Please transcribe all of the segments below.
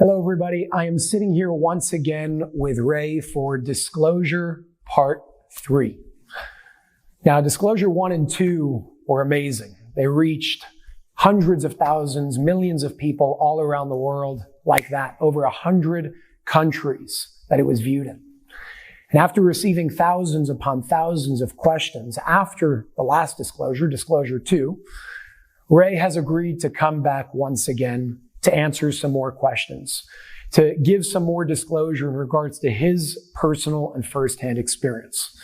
Hello, everybody. I am sitting here once again with Ray for Disclosure Part 3. Now, Disclosure 1 and 2 were amazing. They reached hundreds of thousands, millions of people all around the world like that, over 100 countries that it was viewed in. And after receiving thousands upon thousands of questions after the last disclosure, Disclosure 2, Ray has agreed to come back once again to answer some more questions, to give some more disclosure in regards to his personal and firsthand experience.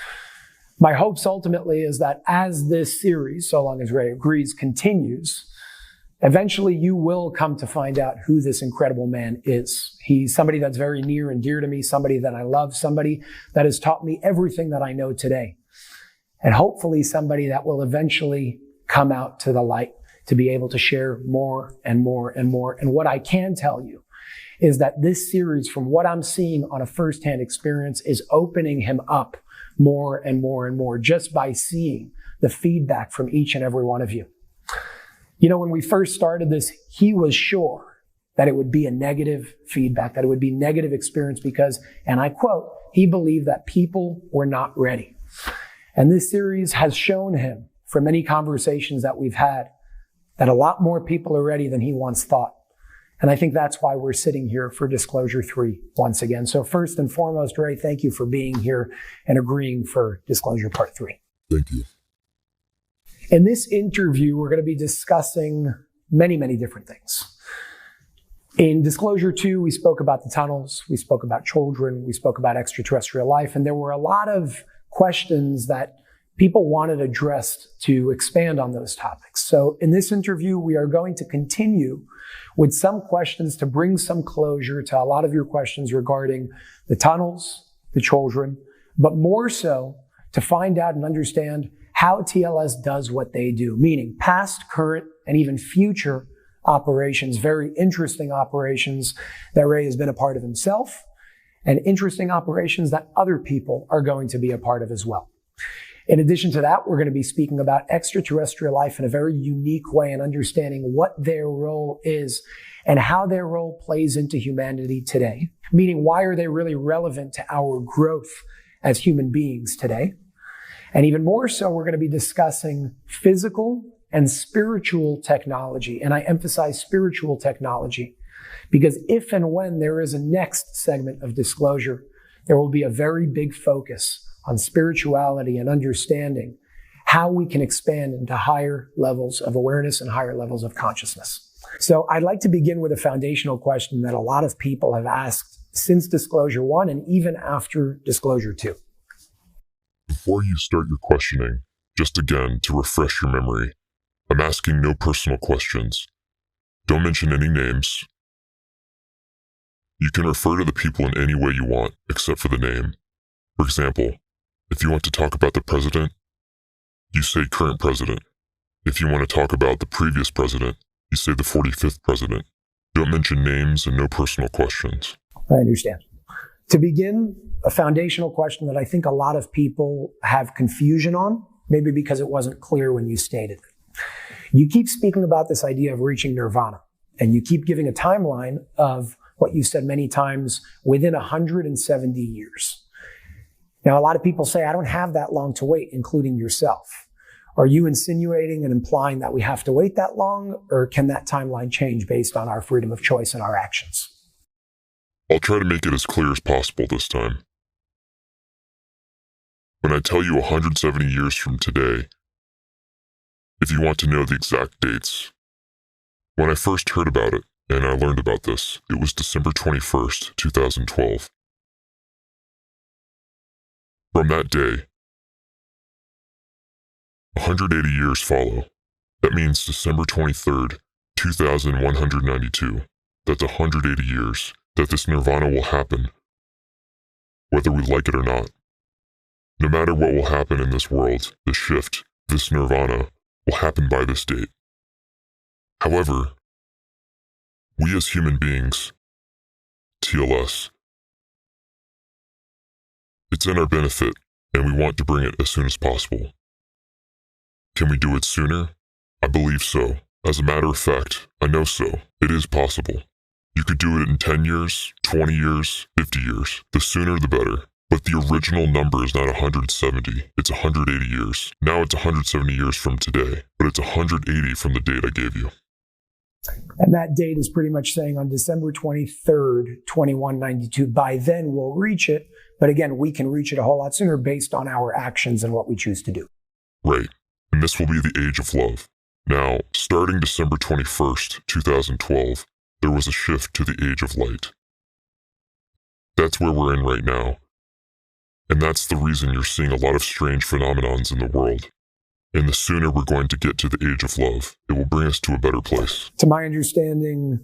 My hopes ultimately is that as this series, so long as Ray agrees, continues, eventually you will come to find out who this incredible man is. He's somebody that's very near and dear to me, somebody that I love, somebody that has taught me everything that I know today. And hopefully somebody that will eventually come out to the light to be able to share more and more and more. And what I can tell you is that this series, from what I'm seeing on a firsthand experience, is opening him up more and more and more just by seeing the feedback from each and every one of you. You know, when we first started this, he was sure that it would be a negative feedback, that it would be negative experience because, and I quote, he believed that people were not ready. And this series has shown him from many conversations that we've had that a lot more people are ready than he once thought. And I think that's why we're sitting here for Disclosure 3 once again. So first and foremost, Ray, thank you for being here and agreeing for Disclosure Part 3. Thank you. In this interview, we're going to be discussing many, many different things. In Disclosure 2, we spoke about the tunnels, we spoke about children, we spoke about extraterrestrial life, and there were a lot of questions that people wanted addressed to expand on those topics. So in this interview, we are going to continue with some questions to bring some closure to a lot of your questions regarding the tunnels, the children, but more so to find out and understand how TLS does what they do, meaning past, current, and even future operations, very interesting operations that Ray has been a part of himself, and interesting operations that other people are going to be a part of as well. In addition to that, we're going to be speaking about extraterrestrial life in a very unique way and understanding what their role is and how their role plays into humanity today. Meaning, why are they really relevant to our growth as human beings today? And even more so, we're going to be discussing physical and spiritual technology. And I emphasize spiritual technology because if and when there is a next segment of disclosure, there will be a very big focus on spirituality and understanding how we can expand into higher levels of awareness and higher levels of consciousness. So I'd like to begin with a foundational question that a lot of people have asked since Disclosure 1 and even after Disclosure 2. Before you start your questioning, just again to refresh your memory, I'm asking no personal questions. Don't mention any names. You can refer to the people in any way you want, except for the name. For example, if you want to talk about the president, you say current president. If you want to talk about the previous president, you say the 45th president. Don't mention names and no personal questions. I understand. To begin, a foundational question that I think a lot of people have confusion on, maybe because it wasn't clear when you stated it. You keep speaking about this idea of reaching nirvana, and you keep giving a timeline of what you said many times within 170 years. Now, a lot of people say, I don't have that long to wait, including yourself. Are you insinuating and implying that we have to wait that long, or can that timeline change based on our freedom of choice and our actions? I'll try to make it as clear as possible this time. When I tell you 170 years from today, if you want to know the exact dates, when I first heard about it and I learned about this, it was December 21st, 2012. From that day, 180 years follow. That means December 23rd, 2192. That's 180 years that this nirvana will happen, whether we like it or not. No matter what will happen in this world, the shift, this nirvana, will happen by this date. However, we as human beings, TLS, it's in our benefit, and we want to bring it as soon as possible. Can we do it sooner? I believe so. As a matter of fact, I know so. It is possible. You could do it in 10 years, 20 years, 50 years. The sooner the better. But the original number is not 170, it's 180 years. Now it's 170 years from today, but it's 180 from the date I gave you. And that date is pretty much saying on December 23rd, 2192, by then we'll reach it. But again, we can reach it a whole lot sooner based on our actions and what we choose to do. Right. And this will be the age of love. Now, starting December 21st, 2012, there was a shift to the age of light. That's where we're in right now. And that's the reason you're seeing a lot of strange phenomenons in the world. And the sooner we're going to get to the age of love, it will bring us to a better place. To my understanding,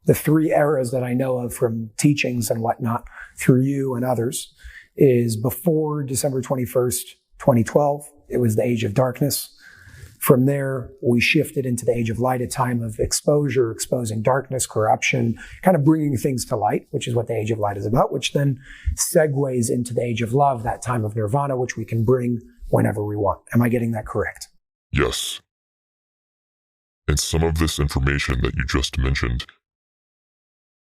the three eras that I know of from teachings and whatnot through you and others is before December 21st, 2012, it was the age of darkness. From there, we shifted into the age of light, a time of exposure, exposing darkness, corruption, kind of bringing things to light, which is what the age of light is about, which then segues into the age of love, that time of nirvana, which we can bring whenever we want. Am I getting that correct? Yes. And some of this information that you just mentioned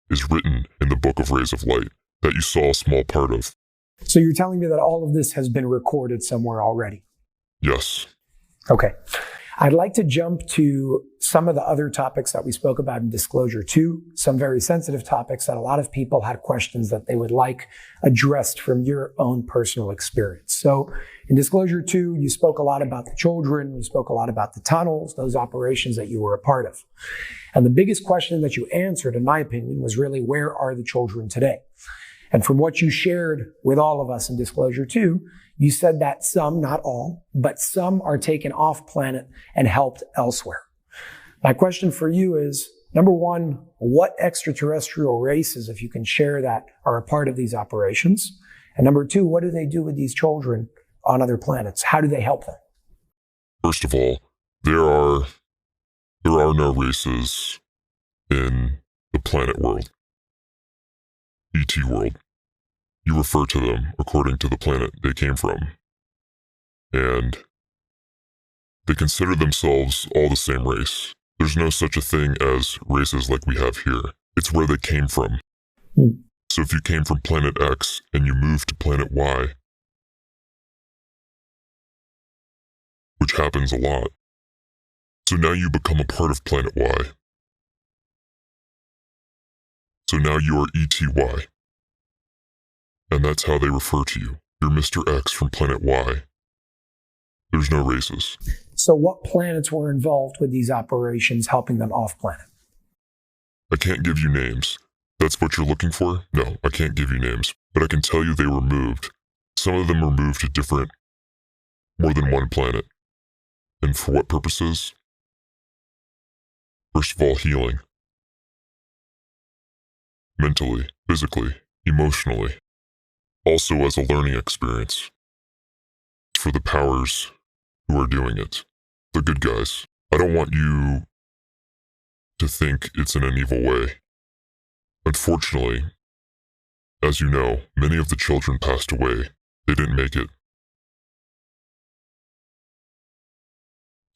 is written in the Book of Rays of Light that you saw a small part of. So you're telling me that all of this has been recorded somewhere already? Yes. Okay. I'd like to jump to some of the other topics that we spoke about in Disclosure 2, some very sensitive topics that a lot of people had questions that they would like addressed from your own personal experience. So in Disclosure 2, you spoke a lot about the children, you spoke a lot about the tunnels, those operations that you were a part of. And the biggest question that you answered, in my opinion, was really, where are the children today? And from what you shared with all of us in Disclosure 2, you said that some, not all, but some are taken off planet and helped elsewhere. My question for you is, number one, what extraterrestrial races, if you can share that, are a part of these operations? And number two, what do they do with these children on other planets? How do they help them? First of all, there are no races in the planet world. ET world. You refer to them according to the planet they came from. And they consider themselves all the same race. There's no such a thing as races like we have here. It's where they came from. So if you came from planet X and you moved to planet Y, which happens a lot, so now you become a part of planet Y. So now you are ETY. And that's how they refer to you. You're Mr. X from planet Y. There's no races. So what planets were involved with these operations helping them off planet? I can't give you names. That's what you're looking for? No, I can't give you names. But I can tell you they were moved. Some of them were moved to more than one planet. And for what purposes? First of all, healing. Mentally, physically, emotionally. Also as a learning experience. For the powers who are doing it. The good guys. I don't want you to think it's in an evil way. Unfortunately, as you know, many of the children passed away. They didn't make it.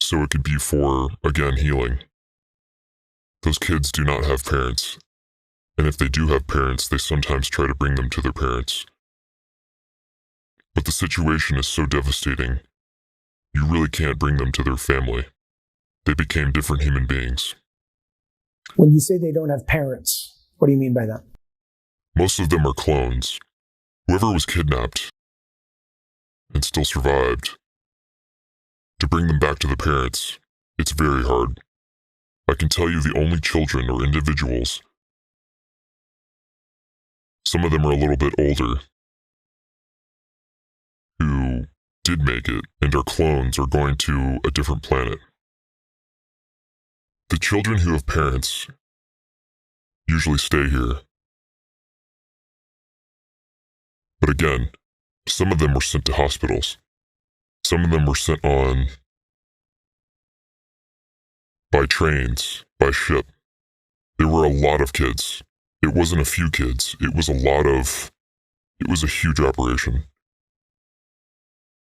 So it could be for, again, healing. Those kids do not have parents. And if they do have parents, they sometimes try to bring them to their parents. But the situation is so devastating, you really can't bring them to their family. They became different human beings. When you say they don't have parents, what do you mean by that? Most of them are clones. Whoever was kidnapped and still survived, to bring them back to the parents, it's very hard. I can tell you the only children or individuals, some of them are a little bit older, who did make it and are clones are going to a different planet. The children who have parents usually stay here. But again, some of them were sent to hospitals. Some of them were sent on by trains, by ship. There were a lot of kids. It wasn't a few kids. It was a huge operation.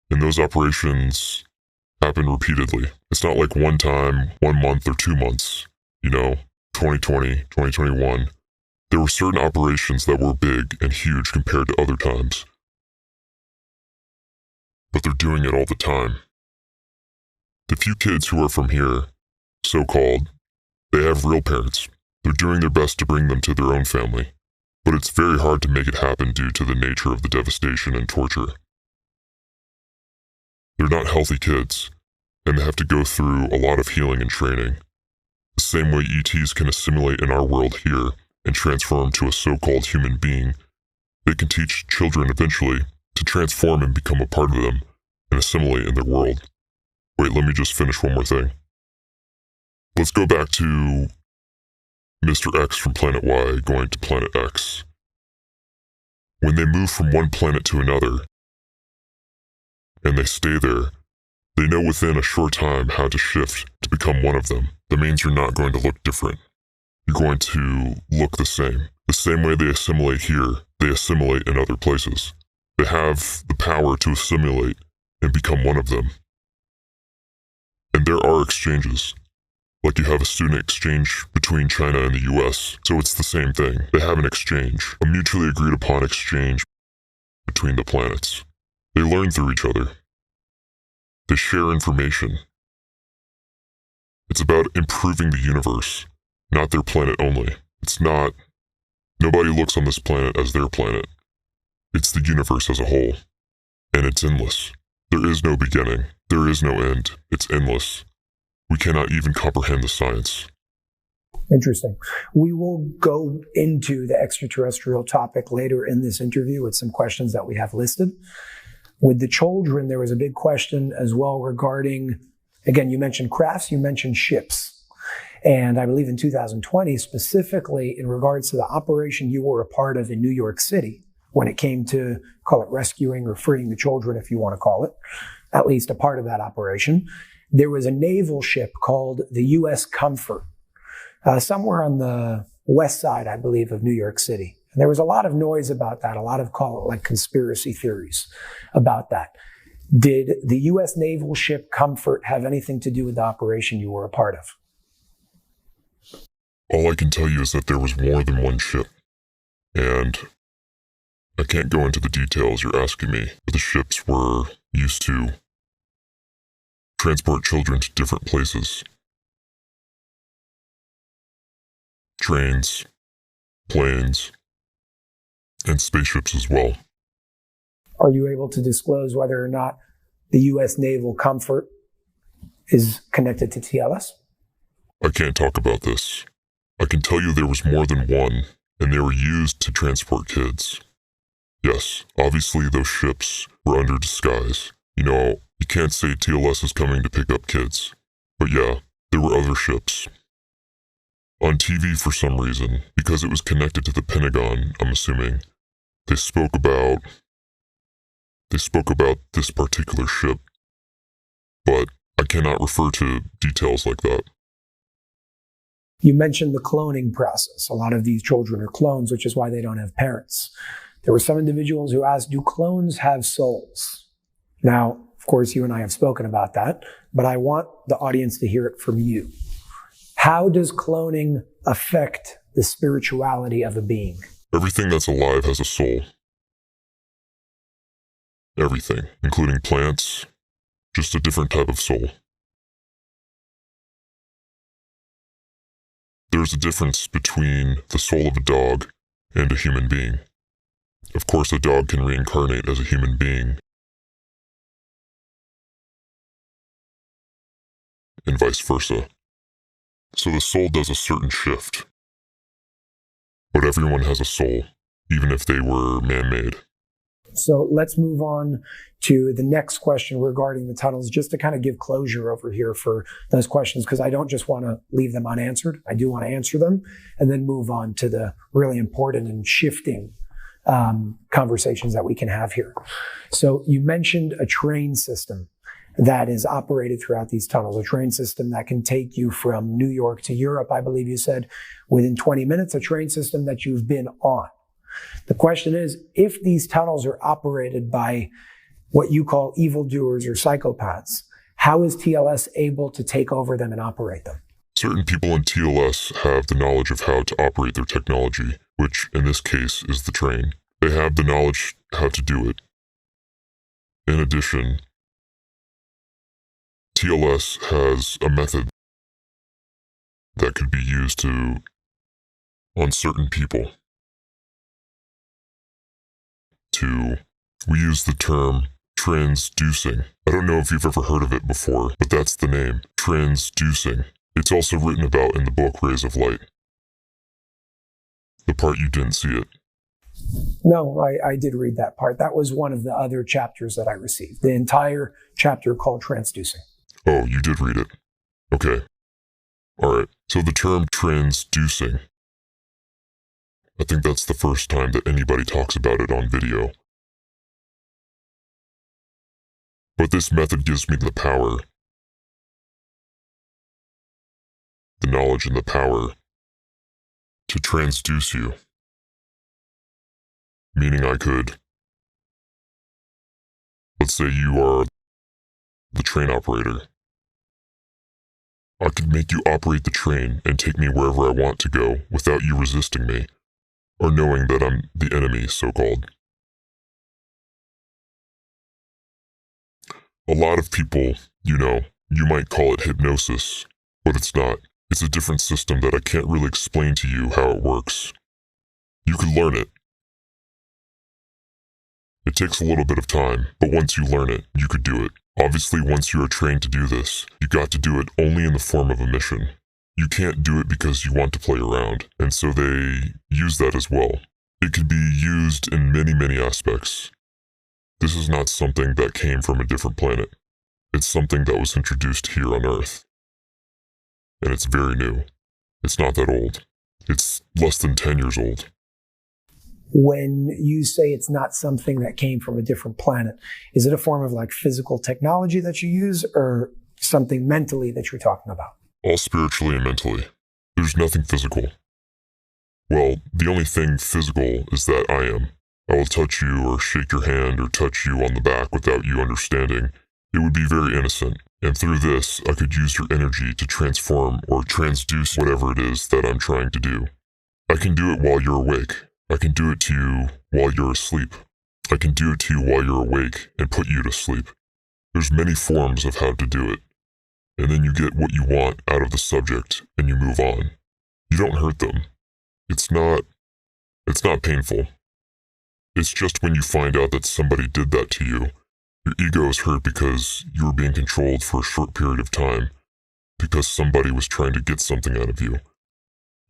And those operations happen repeatedly. It's not like one time, 1 month or 2 months, 2020, 2021. There were certain operations that were big and huge compared to other times. But they're doing it all the time. The few kids who are from here, so-called, they have real parents. They're doing their best to bring them to their own family. But it's very hard to make it happen due to the nature of the devastation and torture. They're not healthy kids, and they have to go through a lot of healing and training. The same way ETs can assimilate in our world here and transform to a so-called human being, they can teach children eventually to transform and become a part of them and assimilate in their world. Wait, let me just finish one more thing. Let's go back to Mr. X from Planet Y going to Planet X. When they move from one planet to another, and they stay there, they know within a short time how to shift to become one of them. That means you're not going to look different. You're going to look the same. The same way they assimilate here, they assimilate in other places. They have the power to assimilate and become one of them. And there are exchanges. Like you have a student exchange between China and the US, so it's the same thing. They have an exchange, a mutually agreed upon exchange between the planets. They learn through each other. They share information. It's about improving the universe, not their planet only. Nobody looks on this planet as their planet. It's the universe as a whole, and it's endless. There is no beginning. There is no end. It's endless. We cannot even comprehend the science. Interesting. We will go into the extraterrestrial topic later in this interview with some questions that we have listed. With the children, there was a big question as well regarding, again, you mentioned crafts, you mentioned ships. And I believe in 2020, specifically in regards to the operation you were a part of in New York City, when it came to, call it rescuing or freeing the children, if you want to call it, at least a part of that operation, there was a naval ship called the U.S. Comfort, somewhere on the west side, I believe, of New York City. And there was a lot of noise about that, a lot of, call it like conspiracy theories about that. Did the U.S. naval ship Comfort have anything to do with the operation you were a part of? All I can tell you is that there was more than one ship. And I can't go into the details you're asking me, but the ships were used to transport children to different places. Trains, planes, and spaceships as well. Are you able to disclose whether or not the U.S. Naval Comfort is connected to TLS? I can't talk about this. I can tell you there was more than one, and they were used to transport kids. Yes, obviously those ships were under disguise. You can't say TLS is coming to pick up kids. But yeah, there were other ships. On TV for some reason, because it was connected to the Pentagon, I'm assuming, they spoke about this particular ship, but I cannot refer to details like that. You mentioned the cloning process. A lot of these children are clones, which is why they don't have parents. There were some individuals who asked, do clones have souls? Now, of course, you and I have spoken about that, but I want the audience to hear it from you. How does cloning affect the spirituality of a being? Everything that's alive has a soul. Everything, including plants, just a different type of soul. There's a difference between the soul of a dog and a human being. Of course, a dog can reincarnate as a human being, and vice versa. So the soul does a certain shift. But everyone has a soul, even if they were man-made. So let's move on to the next question regarding the tunnels, just to kind of give closure over here for those questions, because I don't just want to leave them unanswered. I do want to answer them and then move on to the really important and shifting conversations that we can have here. So you mentioned a train system that is operated throughout these tunnels, a train system that can take you from New York to Europe, I believe you said, within 20 minutes, a train system that you've been on. The question is, if these tunnels are operated by what you call evildoers or psychopaths, how is TLS able to take over them and operate them? Certain people in TLS have the knowledge of how to operate their technology, which in this case is the train. They have the knowledge how to do it. In addition, TLS has a method that could be used on certain people. We use the term transducing. I don't know if you've ever heard of it before, but that's the name, transducing. It's also written about in the book Rays of Light. The part you didn't see it. No, I did read that part. That was one of the other chapters that I received. The entire chapter called transducing. Oh, you did read it. Okay. All right. So the term transducing, I think that's the first time that anybody talks about it on video. But this method gives me the power, the knowledge and the power to transduce you. Meaning I could, let's say you are the train operator. I could make you operate the train and take me wherever I want to go without you resisting me, or knowing that I'm the enemy, so-called. A lot of people, you might call it hypnosis, but it's not. It's a different system that I can't really explain to you how it works. You could learn it. It takes a little bit of time, but once you learn it, you could do it. Obviously, once you are trained to do this, you got to do it only in the form of a mission. You can't do it because you want to play around, and so they use that as well. It can be used in many, many aspects. This is not something that came from a different planet. It's something that was introduced here on Earth. And it's very new. It's not that old. It's less than 10 years old. When you say it's not something that came from a different planet, is it a form of like physical technology that you use or something mentally that you're talking about? All spiritually and mentally. There's nothing physical. Well, the only thing physical is that I am. I will touch you or shake your hand or touch you on the back without you understanding. It would be very innocent. And through this, I could use your energy to transform or transduce whatever it is that I'm trying to do. I can do it while you're awake. I can do it to you while you're asleep. I can do it to you while you're awake and put you to sleep. There's many forms of how to do it. And then you get what you want out of the subject and you move on. You don't hurt them. It's not painful. It's just when you find out that somebody did that to you, your ego is hurt because you were being controlled for a short period of time, because somebody was trying to get something out of you.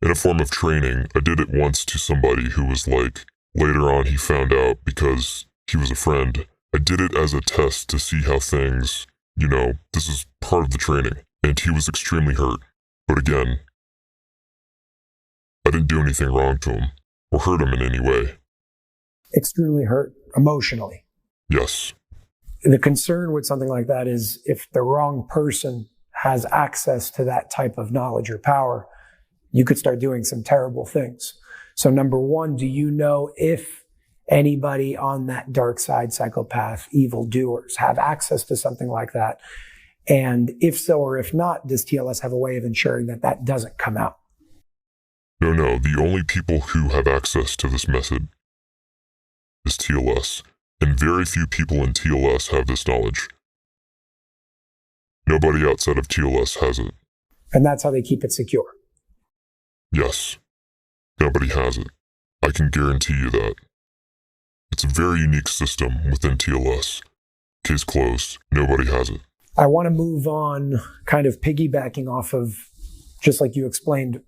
In a form of training, I did it once to somebody who was like, later on he found out because he was a friend. I did it as a test to see how things, this is part of the training, and he was extremely hurt. But again, I didn't do anything wrong to him, or hurt him in any way. Extremely hurt emotionally. Yes. The concern with something like that is if the wrong person has access to that type of knowledge or power, you could start doing some terrible things. So number one, do you know if anybody on that dark side, psychopath, evildoers have access to something like that? And if so or if not, does TLS have a way of ensuring that that doesn't come out? No. The only people who have access to this method is TLS. And very few people in TLS have this knowledge. Nobody outside of TLS has it. And that's how they keep it secure. Yes. Nobody has it. I can guarantee you that. It's a very unique system within TLS. Case closed. Nobody has it. I want to move on, kind of piggybacking off of, just like you explained,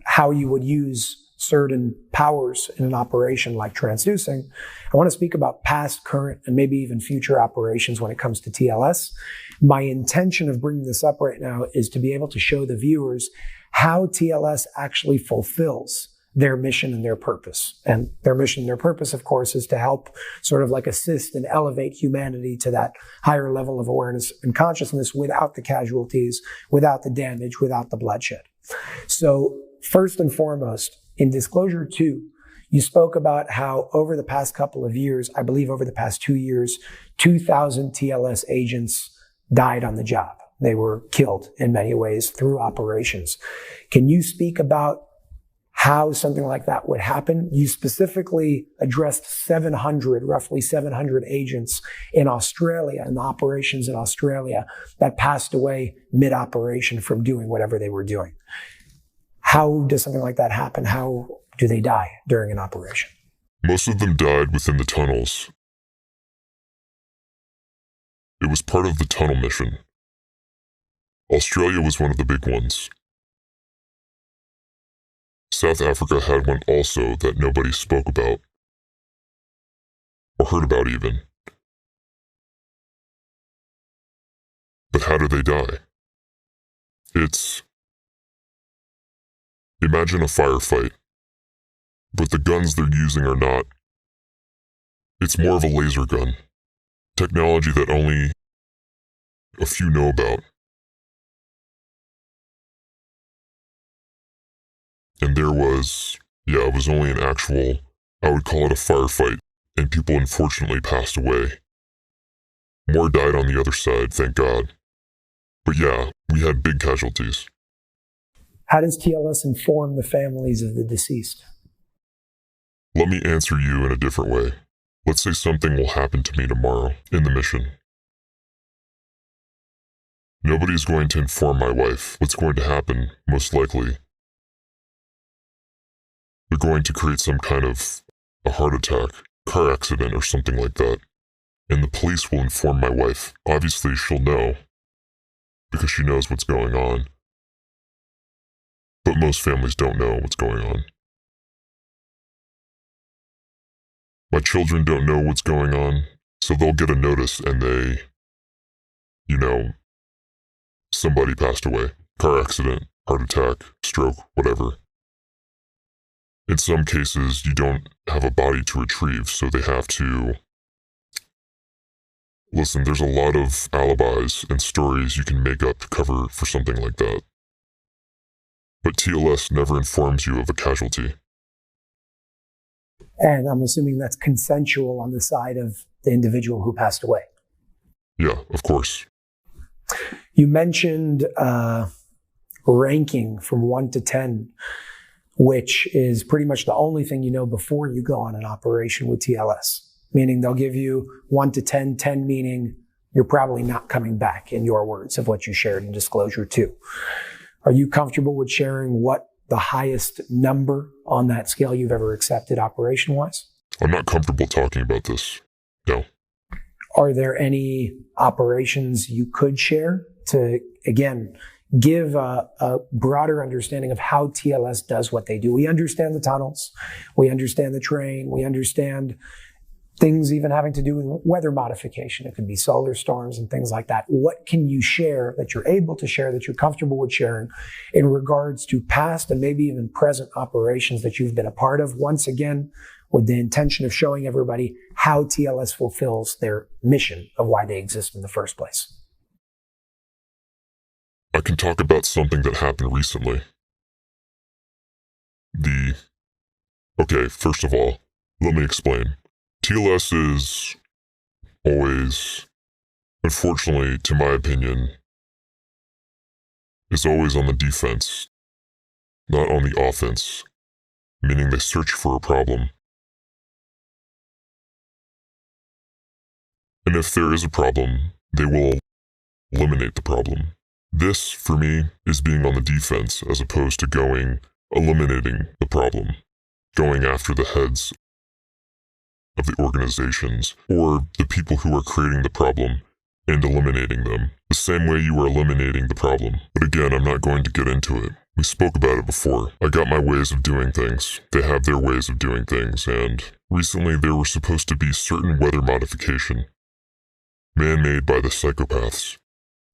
how you would use certain powers in an operation like transducing. I want to speak about past, current, and maybe even future operations when it comes to TLS. My intention of bringing this up right now is to be able to show the viewers how TLS actually fulfills their mission and their purpose. And their mission and their purpose, of course, is to help sort of like assist and elevate humanity to that higher level of awareness and consciousness without the casualties, without the damage, without the bloodshed. So first and foremost, in Disclosure 2, you spoke about how over the past couple of years, I believe over the past 2 years, 2,000 TLS agents died on the job. They were killed in many ways through operations. Can you speak about how something like that would happen. You specifically addressed roughly 700 agents in Australia and operations in Australia that passed away mid-operation from doing whatever they were doing. How does something like that happen? How do they die during an operation? Most of them died within the tunnels. It was part of the tunnel mission. Australia was one of the big ones. South Africa had one also that nobody spoke about, or heard about even. But how do they die? Imagine a firefight, but the guns they're using are not. It's more of a laser gun, technology that only a few know about. And it was only an actual, I would call it a firefight, and people unfortunately passed away. More died on the other side, thank God. But yeah, we had big casualties. How does TLS inform the families of the deceased? Let me answer you in a different way. Let's say something will happen to me tomorrow in the mission. Nobody's going to inform my wife what's going to happen, most likely. They're going to create some kind of a heart attack, car accident, or something like that. And the police will inform my wife. Obviously, she'll know, because she knows what's going on. But most families don't know what's going on. My children don't know what's going on, so they'll get a notice and somebody passed away. Car accident, heart attack, stroke, whatever. In some cases, you don't have a body to retrieve, so they have to... Listen, there's a lot of alibis and stories you can make up to cover for something like that. But TLS never informs you of a casualty. And I'm assuming that's consensual on the side of the individual who passed away. Yeah, of course. You mentioned ranking from 1 to 10, which is pretty much the only thing you know before you go on an operation with TLS. Meaning they'll give you 1 to 10, 10 meaning you're probably not coming back, in your words of what you shared in Disclosure 2. Are you comfortable with sharing what the highest number on that scale you've ever accepted operation-wise? I'm not comfortable talking about this. No. Are there any operations you could share to, again, give a broader understanding of how TLS does what they do? We understand the tunnels. We understand the terrain. We understand things even having to do with weather modification. It could be solar storms and things like that. What can you share that you're able to share, that you're comfortable with sharing in regards to past and maybe even present operations that you've been a part of? Once again, with the intention of showing everybody how TLS fulfills their mission of why they exist in the first place. I can talk about something that happened recently. Okay, first of all, let me explain. TLS is always, unfortunately, to my opinion, is always on the defense, not on the offense, meaning they search for a problem. And if there is a problem, they will eliminate the problem. This, for me, is being on the defense as opposed to eliminating the problem, going after the heads of the organizations or the people who are creating the problem and eliminating them, the same way you are eliminating the problem. But again, I'm not going to get into it. We spoke about it before. I got my ways of doing things. They have their ways of doing things, and recently there were supposed to be certain weather modification, man-made by the psychopaths.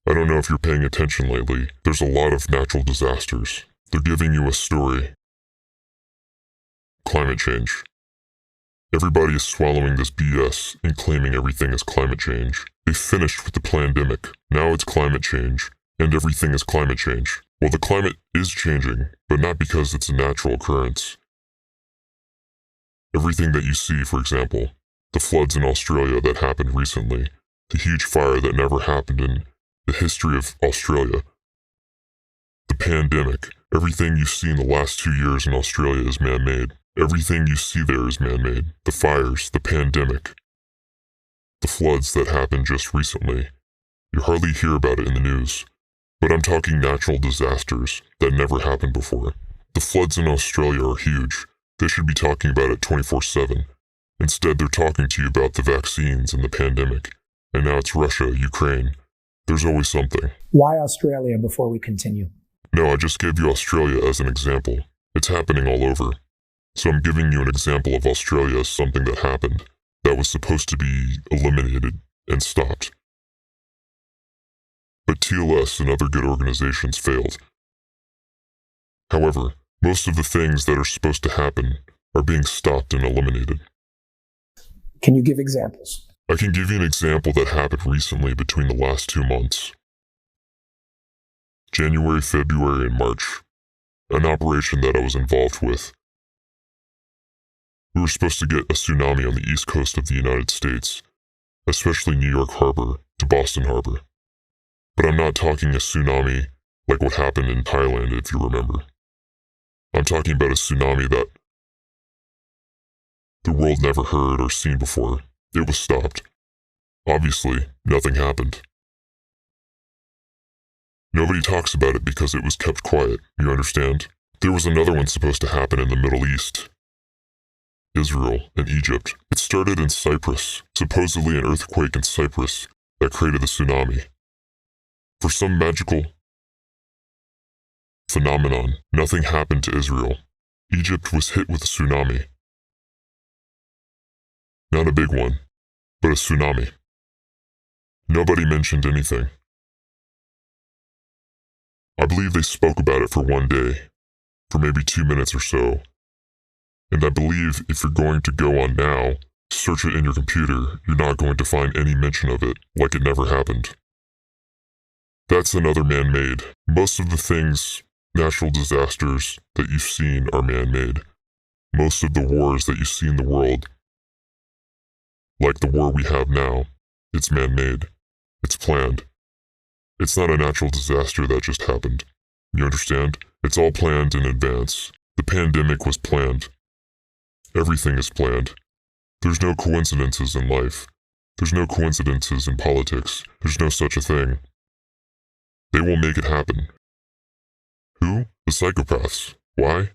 I don't know if you're paying attention lately. There's a lot of natural disasters. They're giving you a story. Climate change. Everybody is swallowing this BS and claiming everything is climate change. They finished with the pandemic. Now it's climate change, and everything is climate change. Well, the climate is changing, but not because it's a natural occurrence. Everything that you see, for example, the floods in Australia that happened recently, the huge fire that never happened in the history of Australia, The pandemic. Everything you see in the last 2 years in Australia is man-made. Everything you see there is man-made. The fires, the pandemic, the floods that happened just recently. You hardly hear about it in the news. But I'm talking natural disasters that never happened before. The floods in Australia are huge. They should be talking about it 24/7. Instead, they're talking to you about the vaccines and the pandemic. And now it's Russia, Ukraine. There's always something. Why Australia before we continue? No, I just gave you Australia as an example. It's happening all over. So I'm giving you an example of Australia as something that happened, that was supposed to be eliminated and stopped. But TLS and other good organizations failed. However, most of the things that are supposed to happen are being stopped and eliminated. Can you give examples? I can give you an example that happened recently between the last 2 months. January, February, and March. An operation that I was involved with. We were supposed to get a tsunami on the east coast of the United States, especially New York Harbor to Boston Harbor. But I'm not talking a tsunami like what happened in Thailand, if you remember. I'm talking about a tsunami that the world never heard or seen before. It was stopped. Obviously, nothing happened. Nobody talks about it because it was kept quiet, you understand? There was another one supposed to happen in the Middle East. Israel and Egypt. It started in Cyprus, supposedly an earthquake in Cyprus that created the tsunami. For some magical phenomenon, nothing happened to Israel. Egypt was hit with a tsunami. Not a big one, but a tsunami. Nobody mentioned anything. I believe they spoke about it for 1 day, for maybe 2 minutes or so. And I believe if you're going to go on now, search it in your computer, you're not going to find any mention of it, like it never happened. That's another man-made. Most of the things, natural disasters that you've seen are man-made. Most of the wars that you see in the world, like the war we have now, it's man-made. It's planned. It's not a natural disaster that just happened. You understand? It's all planned in advance. The pandemic was planned. Everything is planned. There's no coincidences in life. There's no coincidences in politics. There's no such a thing. They will make it happen. Who? The psychopaths. Why?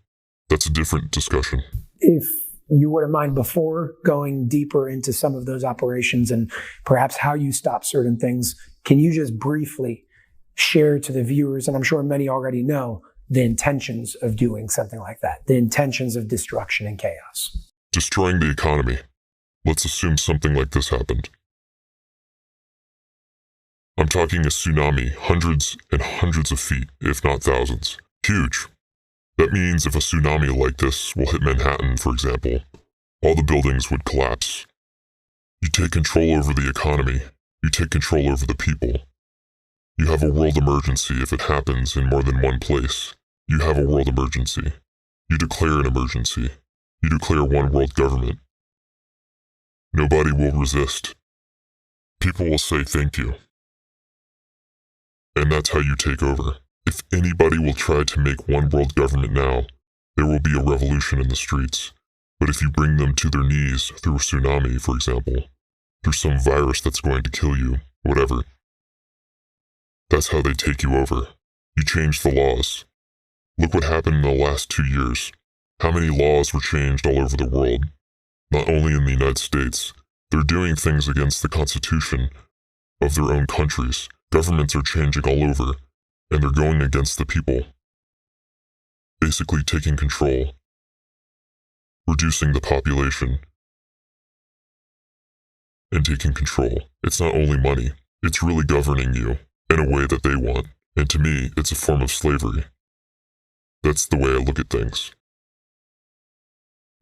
That's a different discussion. If you wouldn't mind, before going deeper into some of those operations and perhaps how you stop certain things, can you just briefly share to the viewers, and I'm sure many already know, the intentions of doing something like that, the intentions of destruction and chaos? Destroying the economy. Let's assume something like this happened. I'm talking a tsunami, hundreds and hundreds of feet, if not thousands. Huge. That means if a tsunami like this will hit Manhattan, for example, all the buildings would collapse. You take control over the economy. You take control over the people. You have a world emergency if it happens in more than one place. You have a world emergency. You declare an emergency. You declare one world government. Nobody will resist. People will say thank you. And that's how you take over. If anybody will try to make one world government now, there will be a revolution in the streets. But if you bring them to their knees through a tsunami, for example, through some virus that's going to kill you, whatever, that's how they take you over. You change the laws. Look what happened in the last 2 years. How many laws were changed all over the world? Not only in the United States. They're doing things against the Constitution of their own countries. Governments are changing all over, and they're going against the people. Basically taking control. Reducing the population. And taking control. It's not only money. It's really governing you in a way that they want. And to me, it's a form of slavery. That's the way I look at things.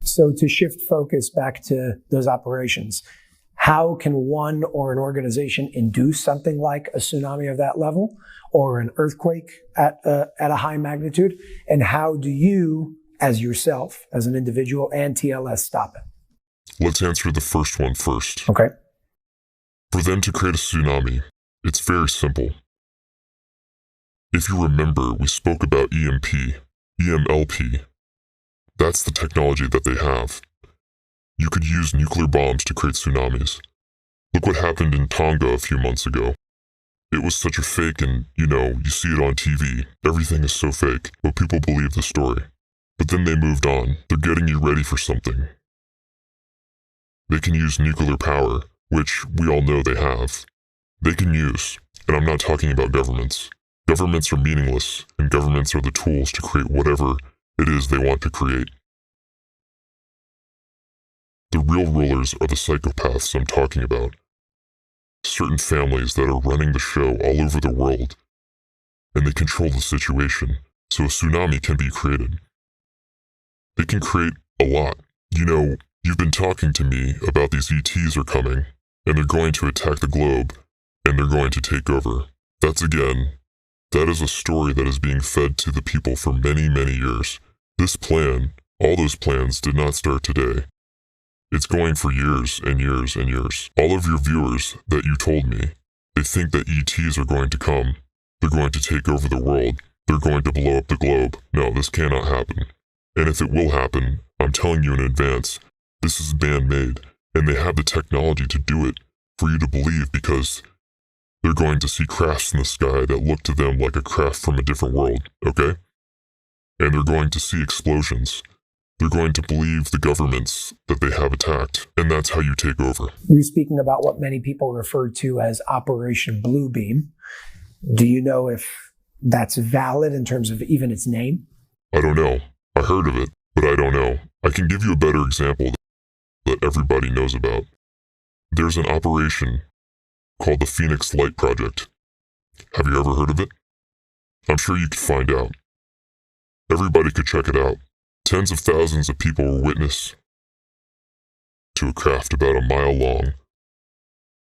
So to shift focus back to those operations, how can one or an organization induce something like a tsunami of that level or an earthquake at a high magnitude? And how do you, as yourself, as an individual and TLS, stop it? Let's answer the first one first. Okay. For them to create a tsunami, it's very simple. If you remember, we spoke about EMLP. That's the technology that they have. You could use nuclear bombs to create tsunamis. Look what happened in Tonga a few months ago. It was such a fake and, you see it on TV. Everything is so fake, but people believe the story. But then they moved on. They're getting you ready for something. They can use nuclear power, which we all know they have. They can use, and I'm not talking about governments. Governments are meaningless, and governments are the tools to create whatever it is they want to create. The real rulers are the psychopaths I'm talking about. Certain families that are running the show all over the world, and they control the situation, so a tsunami can be created. They can create a lot. You've been talking to me about these ETs are coming, and they're going to attack the globe, and they're going to take over. That is a story that is being fed to the people for many, many years. This plan, all those plans did not start today. It's going for years and years and years. All of your viewers that you told me, they think that ETs are going to come. They're going to take over the world. They're going to blow up the globe. No, this cannot happen. And if it will happen, I'm telling you in advance, this is man-made, and they have the technology to do it for you to believe because they're going to see crafts in the sky that look to them like a craft from a different world, okay? And they're going to see explosions. They're going to believe the governments that they have attacked, and that's how you take over. You're speaking about what many people refer to as Operation Bluebeam. Do you know if that's valid in terms of even its name? I don't know. I heard of it, but I don't know. I can give you a better example that everybody knows about. There's an operation called the Phoenix Light Project. Have you ever heard of it? I'm sure you could find out. Everybody could check it out. Tens of thousands of people were witness to a craft about a mile long.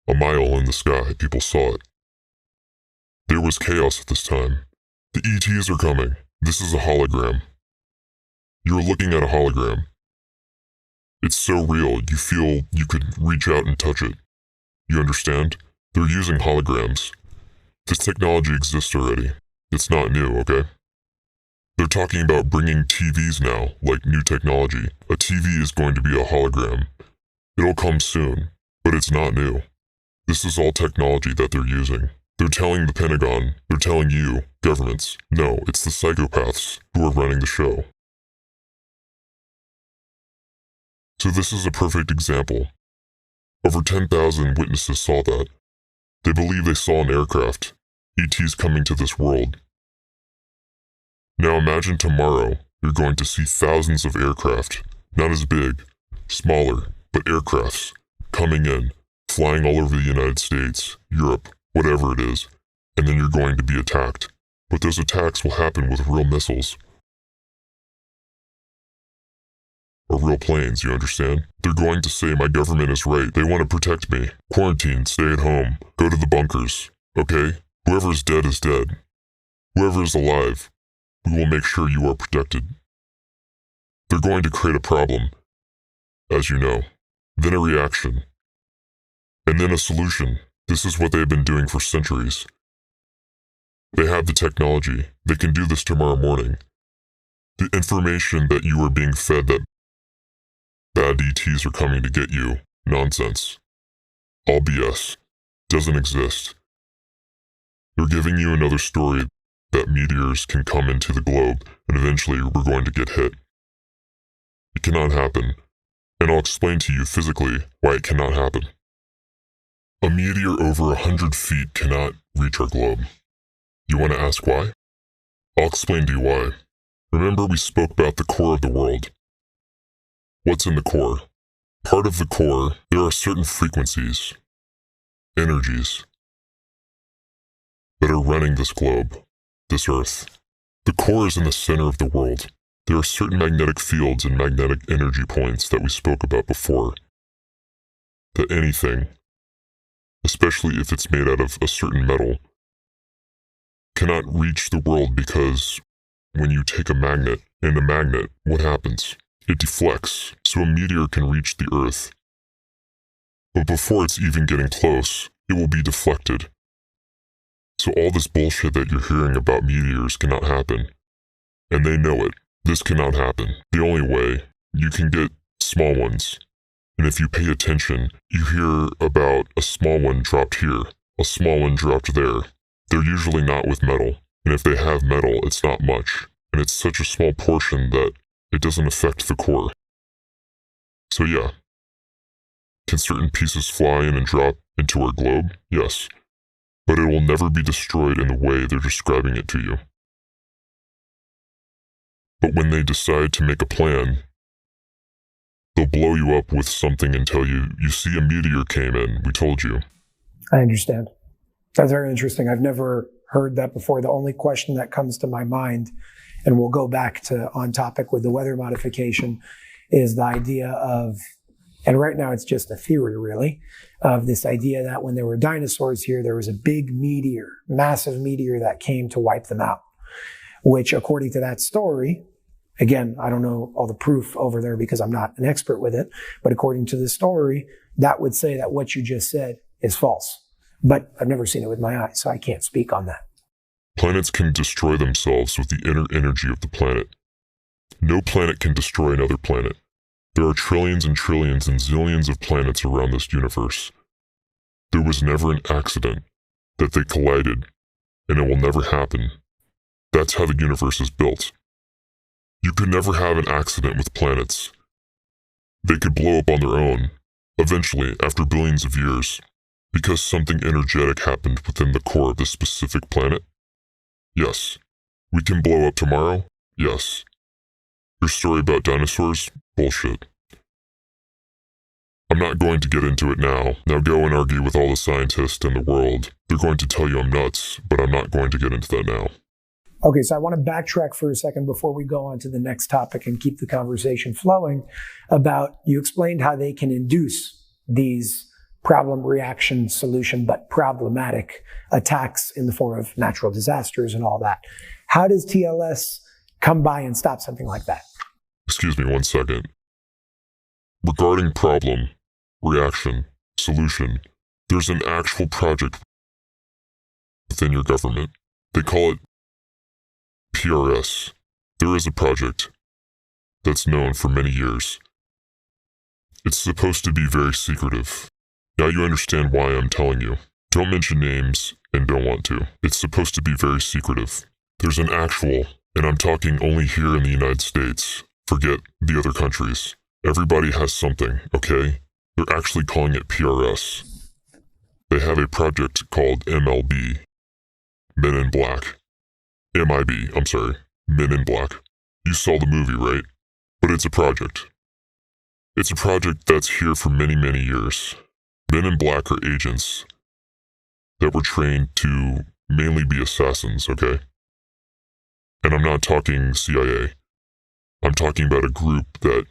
A mile in the sky, people saw it. There was chaos at this time. The ETs are coming. This is a hologram. You're looking at a hologram. It's so real, you feel you could reach out and touch it. You understand? They're using holograms. This technology exists already. It's not new, okay? They're talking about bringing TVs now, like new technology. A TV is going to be a hologram. It'll come soon, but it's not new. This is all technology that they're using. They're telling the Pentagon, they're telling you, governments, no, it's the psychopaths who are running the show. So this is a perfect example. Over 10,000 witnesses saw that. They believe they saw an aircraft, ETs coming to this world. Now imagine tomorrow, you're going to see thousands of aircraft, not as big, smaller, but aircrafts, coming in, flying all over the United States, Europe, whatever it is, and then you're going to be attacked. But those attacks will happen with real missiles. Or real planes, you understand? They're going to say my government is right, they want to protect me. Quarantine, stay at home, go to the bunkers, okay? Whoever is dead is dead. Whoever is alive, we will make sure you are protected. They're going to create a problem, as you know, then a reaction, and then a solution. This is what they've been doing for centuries. They have the technology. They can do this tomorrow morning. The information that you are being fed that bad ETs are coming to get you, nonsense. All BS. Doesn't exist. They're giving you another story that meteors can come into the globe and eventually we're going to get hit. It cannot happen, and I'll explain to you physically why it cannot happen. A meteor over 100 feet cannot reach our globe. You want to ask why? I'll explain to you why. Remember we spoke about the core of the world. What's in the core? Part of the core, there are certain frequencies, energies, that are running this globe. This Earth. The core is in the center of the world. There are certain magnetic fields and magnetic energy points that we spoke about before. That anything, especially if it's made out of a certain metal, cannot reach the world because when you take a magnet, what happens? It deflects, so a meteor can reach the Earth. But before it's even getting close, it will be deflected. So all this bullshit that you're hearing about meteors cannot happen. And they know it. This cannot happen. The only way, you can get small ones. And if you pay attention, you hear about a small one dropped here, a small one dropped there. They're usually not with metal. And if they have metal, it's not much. And it's such a small portion that it doesn't affect the core. So yeah. Can certain pieces fly in and drop into our globe? Yes. But it will never be destroyed in the way they're describing it to you. But when they decide to make a plan, they'll blow you up with something and tell you, you see a meteor came in, we told you. I understand. That's very interesting. I've never heard that before. The only question that comes to my mind, and we'll go back to on topic with the weather modification, is the idea of, and right now it's just a theory really, of this idea that when there were dinosaurs here, there was a big meteor, massive meteor that came to wipe them out, which according to that story, again, I don't know all the proof over there because I'm not an expert with it, but according to the story, that would say that what you just said is false. But I've never seen it with my eyes, so I can't speak on that. Planets can destroy themselves with the inner energy of the planet. No planet can destroy another planet. There are trillions and trillions and zillions of planets around this universe. There was never an accident that they collided, and it will never happen. That's how the universe is built. You could never have an accident with planets. They could blow up on their own, eventually, after billions of years, because something energetic happened within the core of this specific planet. Yes. We can blow up tomorrow? Yes. Your story about dinosaurs? Bullshit. I'm not going to get into it now. Now go and argue with all the scientists in the world. They're going to tell you I'm nuts, but I'm not going to get into that now. Okay, so I want to backtrack for a second before we go on to the next topic and keep the conversation flowing about, you explained how they can induce these problem, reaction, solution, but problematic attacks in the form of natural disasters and all that. How does TLS come by and stop something like that? Excuse me 1 second. Regarding problem, reaction, solution, there's an actual project within your government. They call it PRS. There is a project that's known for many years. It's supposed to be very secretive. Now you understand why I'm telling you. Don't mention names and don't want to. It's supposed to be very secretive. There's an actual, and I'm talking only here in the United States. Forget the other countries. Everybody has something, okay? They're actually calling it PRS. They have a project called MLB, Men in Black. MIB, I'm sorry, Men in Black. You saw the movie, right? But it's a project. It's a project that's here for many, many years. Men in Black are agents that were trained to mainly be assassins, okay? And I'm not talking CIA. I'm talking about a group that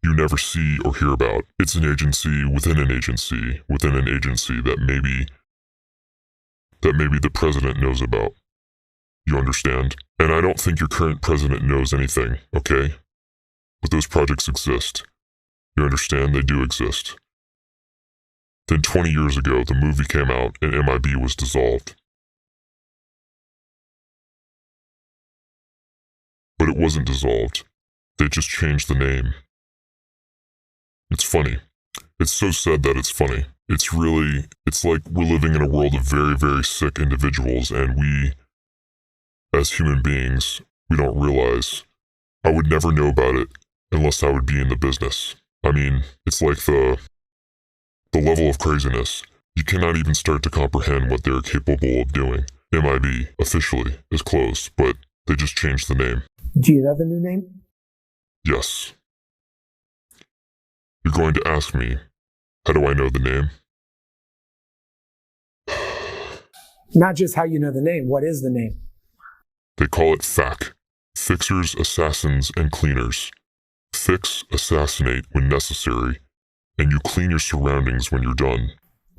you never see or hear about. It's an agency within an agency within an agency that maybe the president knows about. You understand? And I don't think your current president knows anything, okay? But those projects exist. You understand? They do exist. Then 20 years ago, the movie came out and MIB was dissolved. But it wasn't dissolved. They just changed the name. It's funny. It's so sad that it's funny. It's like we're living in a world of very, very sick individuals, and we, as human beings, we don't realize. I would never know about it unless I would be in the business. I mean, it's like the level of craziness. You cannot even start to comprehend what they're capable of doing. MIB, officially, is closed, but they just changed the name. Do you know the new name? Yes. You're going to ask me, how do I know the name? Not just how you know the name, what is the name? They call it FAC. Fixers, Assassins, and Cleaners. Fix, assassinate when necessary, and you clean your surroundings when you're done.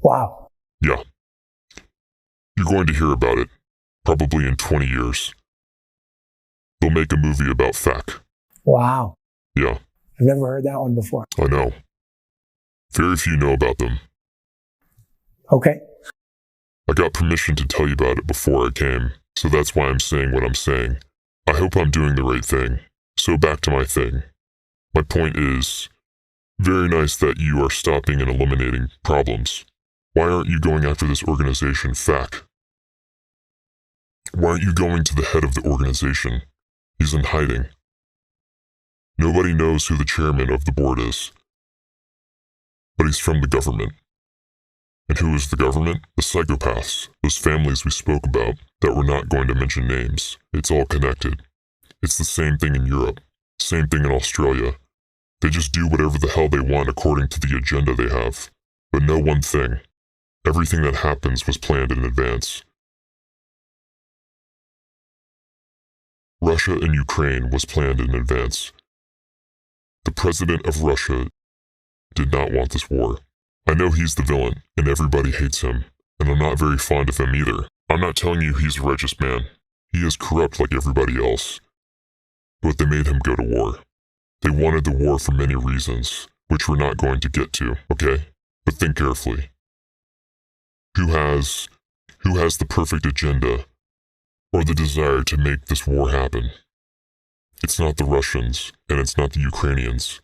Wow. Yeah. You're going to hear about it, probably in 20 years. They'll make a movie about FAC. Wow. Yeah. I've never heard that one before. I know. Very few know about them. Okay. I got permission to tell you about it before I came, so that's why I'm saying what I'm saying. I hope I'm doing the right thing. So back to my thing. My point is, very nice that you are stopping and eliminating problems. Why aren't you going after this organization, FAC? Why aren't you going to the head of the organization? He's in hiding. Nobody knows who the chairman of the board is. But he's from the government. And who is the government? The psychopaths, those families we spoke about that we're not going to mention names. It's all connected. It's the same thing in Europe, same thing in Australia. They just do whatever the hell they want according to the agenda they have. But know one thing, everything that happens was planned in advance. Russia and Ukraine was planned in advance. The president of Russia did not want this war. I know he's the villain, and everybody hates him, and I'm not very fond of him either. I'm not telling you he's a righteous man. He is corrupt like everybody else. But they made him go to war. They wanted the war for many reasons, which we're not going to get to, okay? But think carefully. Who has the perfect agenda or the desire to make this war happen? It's not the Russians, and it's not the Ukrainians.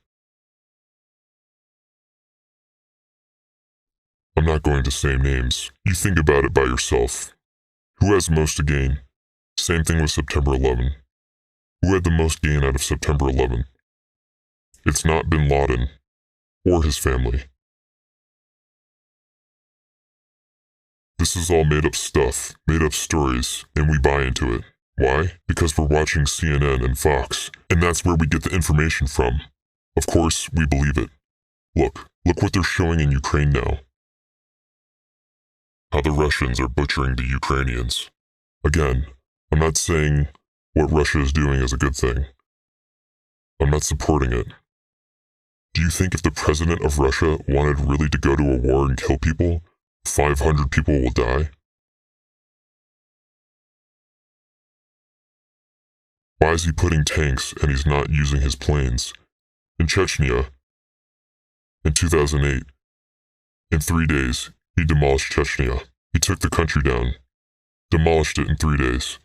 I'm not going to say names. You think about it by yourself. Who has most to gain? Same thing with September 11. Who had the most gain out of September 11? It's not bin Laden or his family. This is all made up stuff, made up stories, and we buy into it. Why? Because we're watching CNN and Fox, and that's where we get the information from. Of course, we believe it. Look what they're showing in Ukraine now. How the Russians are butchering the Ukrainians. Again, I'm not saying what Russia is doing is a good thing. I'm not supporting it. Do you think if the president of Russia wanted really to go to a war and kill people, 500 people will die? Why is he putting tanks and he's not using his planes? In Chechnya, in 2008, in 3 days, he demolished Chechnya. He took the country down, demolished it in 3 days.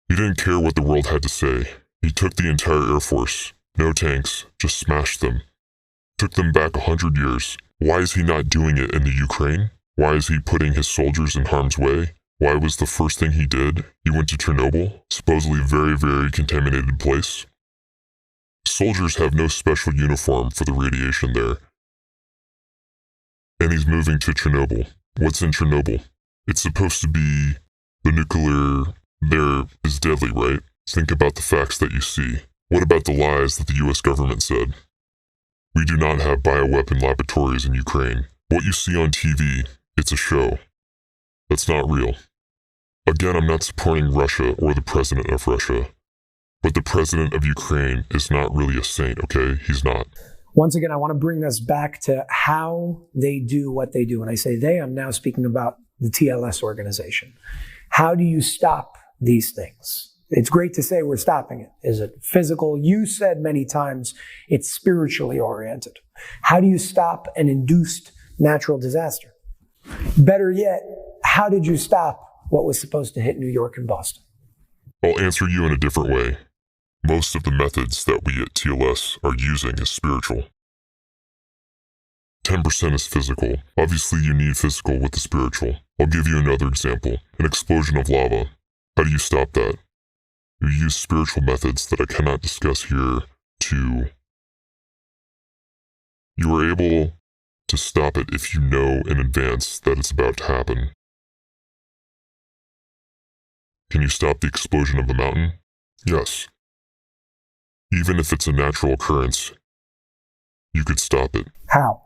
He didn't care what the world had to say. He took the entire Air Force, no tanks, just smashed them. Took them back 100 years. Why is he not doing it in the Ukraine? Why is he putting his soldiers in harm's way? Why was the first thing he did? He went to Chernobyl, supposedly very, very contaminated place. Soldiers have no special uniform for the radiation there. And he's moving to Chernobyl. What's in Chernobyl? It's supposed to be the nuclear there is deadly, right? Think about the facts that you see. What about the lies that the US government said? We do not have bioweapon laboratories in Ukraine. What you see on TV, it's a show. That's not real. Again, I'm not supporting Russia or the president of Russia, but the president of Ukraine is not really a saint, okay? He's not. Once again, I want to bring us back to how they do what they do. When I say they, I'm now speaking about the TLS organization. How do you stop these things? It's great to say we're stopping it. Is it physical? You said many times it's spiritually oriented. How do you stop an induced natural disaster? Better yet, how did you stop what was supposed to hit New York and Boston? I'll answer you in a different way. Most of the methods that we at TLS are using is spiritual. 10% is physical. Obviously, you need physical with the spiritual. I'll give you another example. An explosion of lava. How do you stop that? You use spiritual methods that I cannot discuss here to... You are able to stop it if you know in advance that it's about to happen. Can you stop the explosion of the mountain? Yes. Even if it's a natural occurrence, you could stop it. How?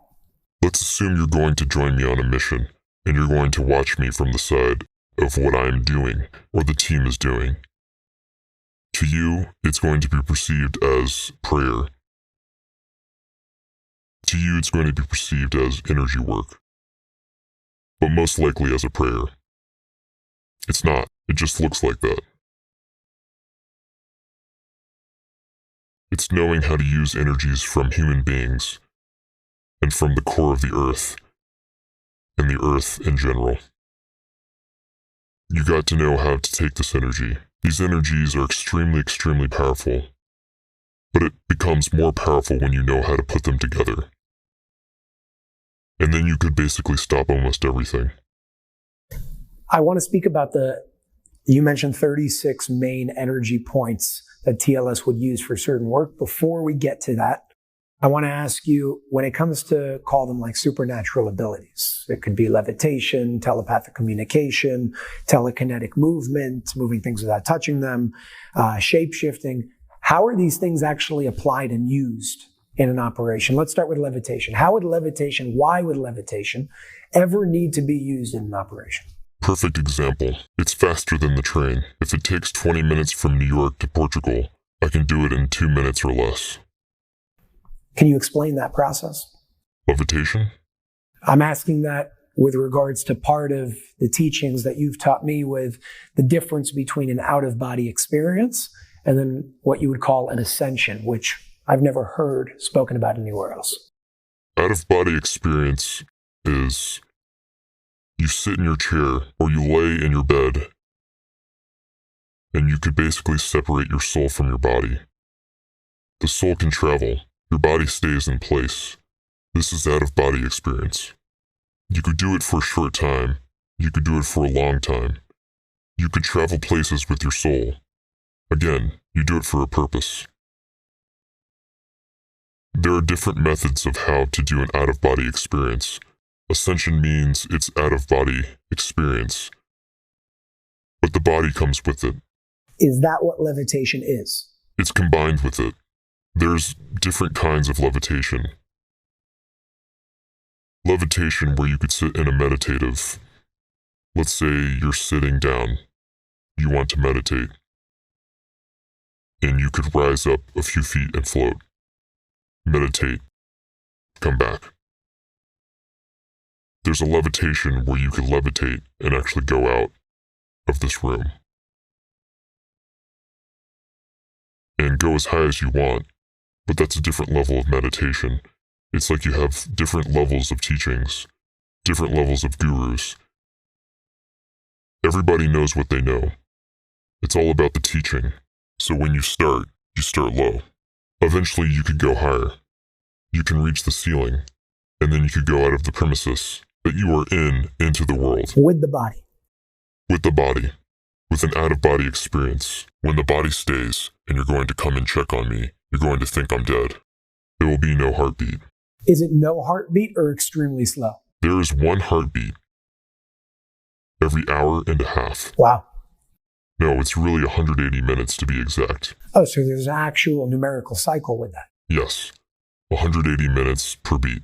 Let's assume you're going to join me on a mission, and you're going to watch me from the side of what I am doing, or the team is doing. To you, it's going to be perceived as prayer. To you, it's going to be perceived as energy work. But most likely as a prayer. It's not. It just looks like that. It's knowing how to use energies from human beings and from the core of the earth and the earth in general. You got to know how to take this energy. These energies are extremely, extremely powerful, but it becomes more powerful when you know how to put them together. And then you could basically stop almost everything. I want to speak about you mentioned 36 main energy points that TLS would use for certain work. Before we get to that, I want to ask you, when it comes to call them like supernatural abilities, it could be levitation, telepathic communication, telekinetic movement, moving things without touching them, shape-shifting. How are these things actually applied and used in an operation? Let's start with levitation. Why would levitation ever need to be used in an operation? Perfect example. It's faster than the train. If it takes 20 minutes from New York to Portugal, I can do it in 2 minutes or less. Can you explain that process? Levitation? I'm asking that with regards to part of the teachings that you've taught me with the difference between an out-of-body experience and then what you would call an ascension, which I've never heard spoken about anywhere else. Out-of-body experience is you sit in your chair or you lay in your bed and you could basically separate your soul from your body. The soul can travel. Your body stays in place. This is out-of-body experience. You could do it for a short time. You could do it for a long time. You could travel places with your soul. Again, you do it for a purpose. There are different methods of how to do an out-of-body experience. Ascension means it's out-of-body experience, but the body comes with it. Is that what levitation is? It's combined with it. There's different kinds of levitation. Levitation where you could sit in a meditative. Let's say you're sitting down. You want to meditate. And you could rise up a few feet and float. Meditate. Come back. There's a levitation where you could levitate and actually go out of this room. And go as high as you want. But that's a different level of meditation. It's like you have different levels of teachings, different levels of gurus. Everybody knows what they know. It's all about the teaching. So when you start low. Eventually you could go higher. You can reach the ceiling, and then you could go out of the premises that you are in into the world. With the body. With the body. With an out-of-body experience. When the body stays, and you're going to come and check on me, you're going to think I'm dead. There will be no heartbeat. Is it no heartbeat or extremely slow? There is one heartbeat every hour and a half. Wow. No, it's really 180 minutes to be exact. Oh, so there's an actual numerical cycle with that. Yes. 180 minutes per beat.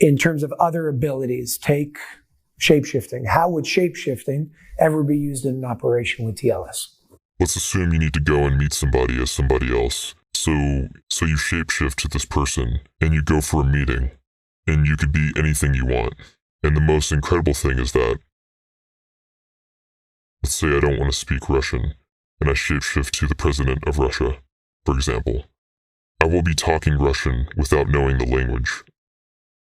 In terms of other abilities, take shapeshifting. How would shapeshifting ever be used in an operation with TLS? Let's assume you need to go and meet somebody as somebody else. So you shapeshift to this person, and you go for a meeting, and you could be anything you want. And the most incredible thing is that, let's say I don't want to speak Russian, and I shapeshift to the president of Russia, for example. I will be talking Russian without knowing the language.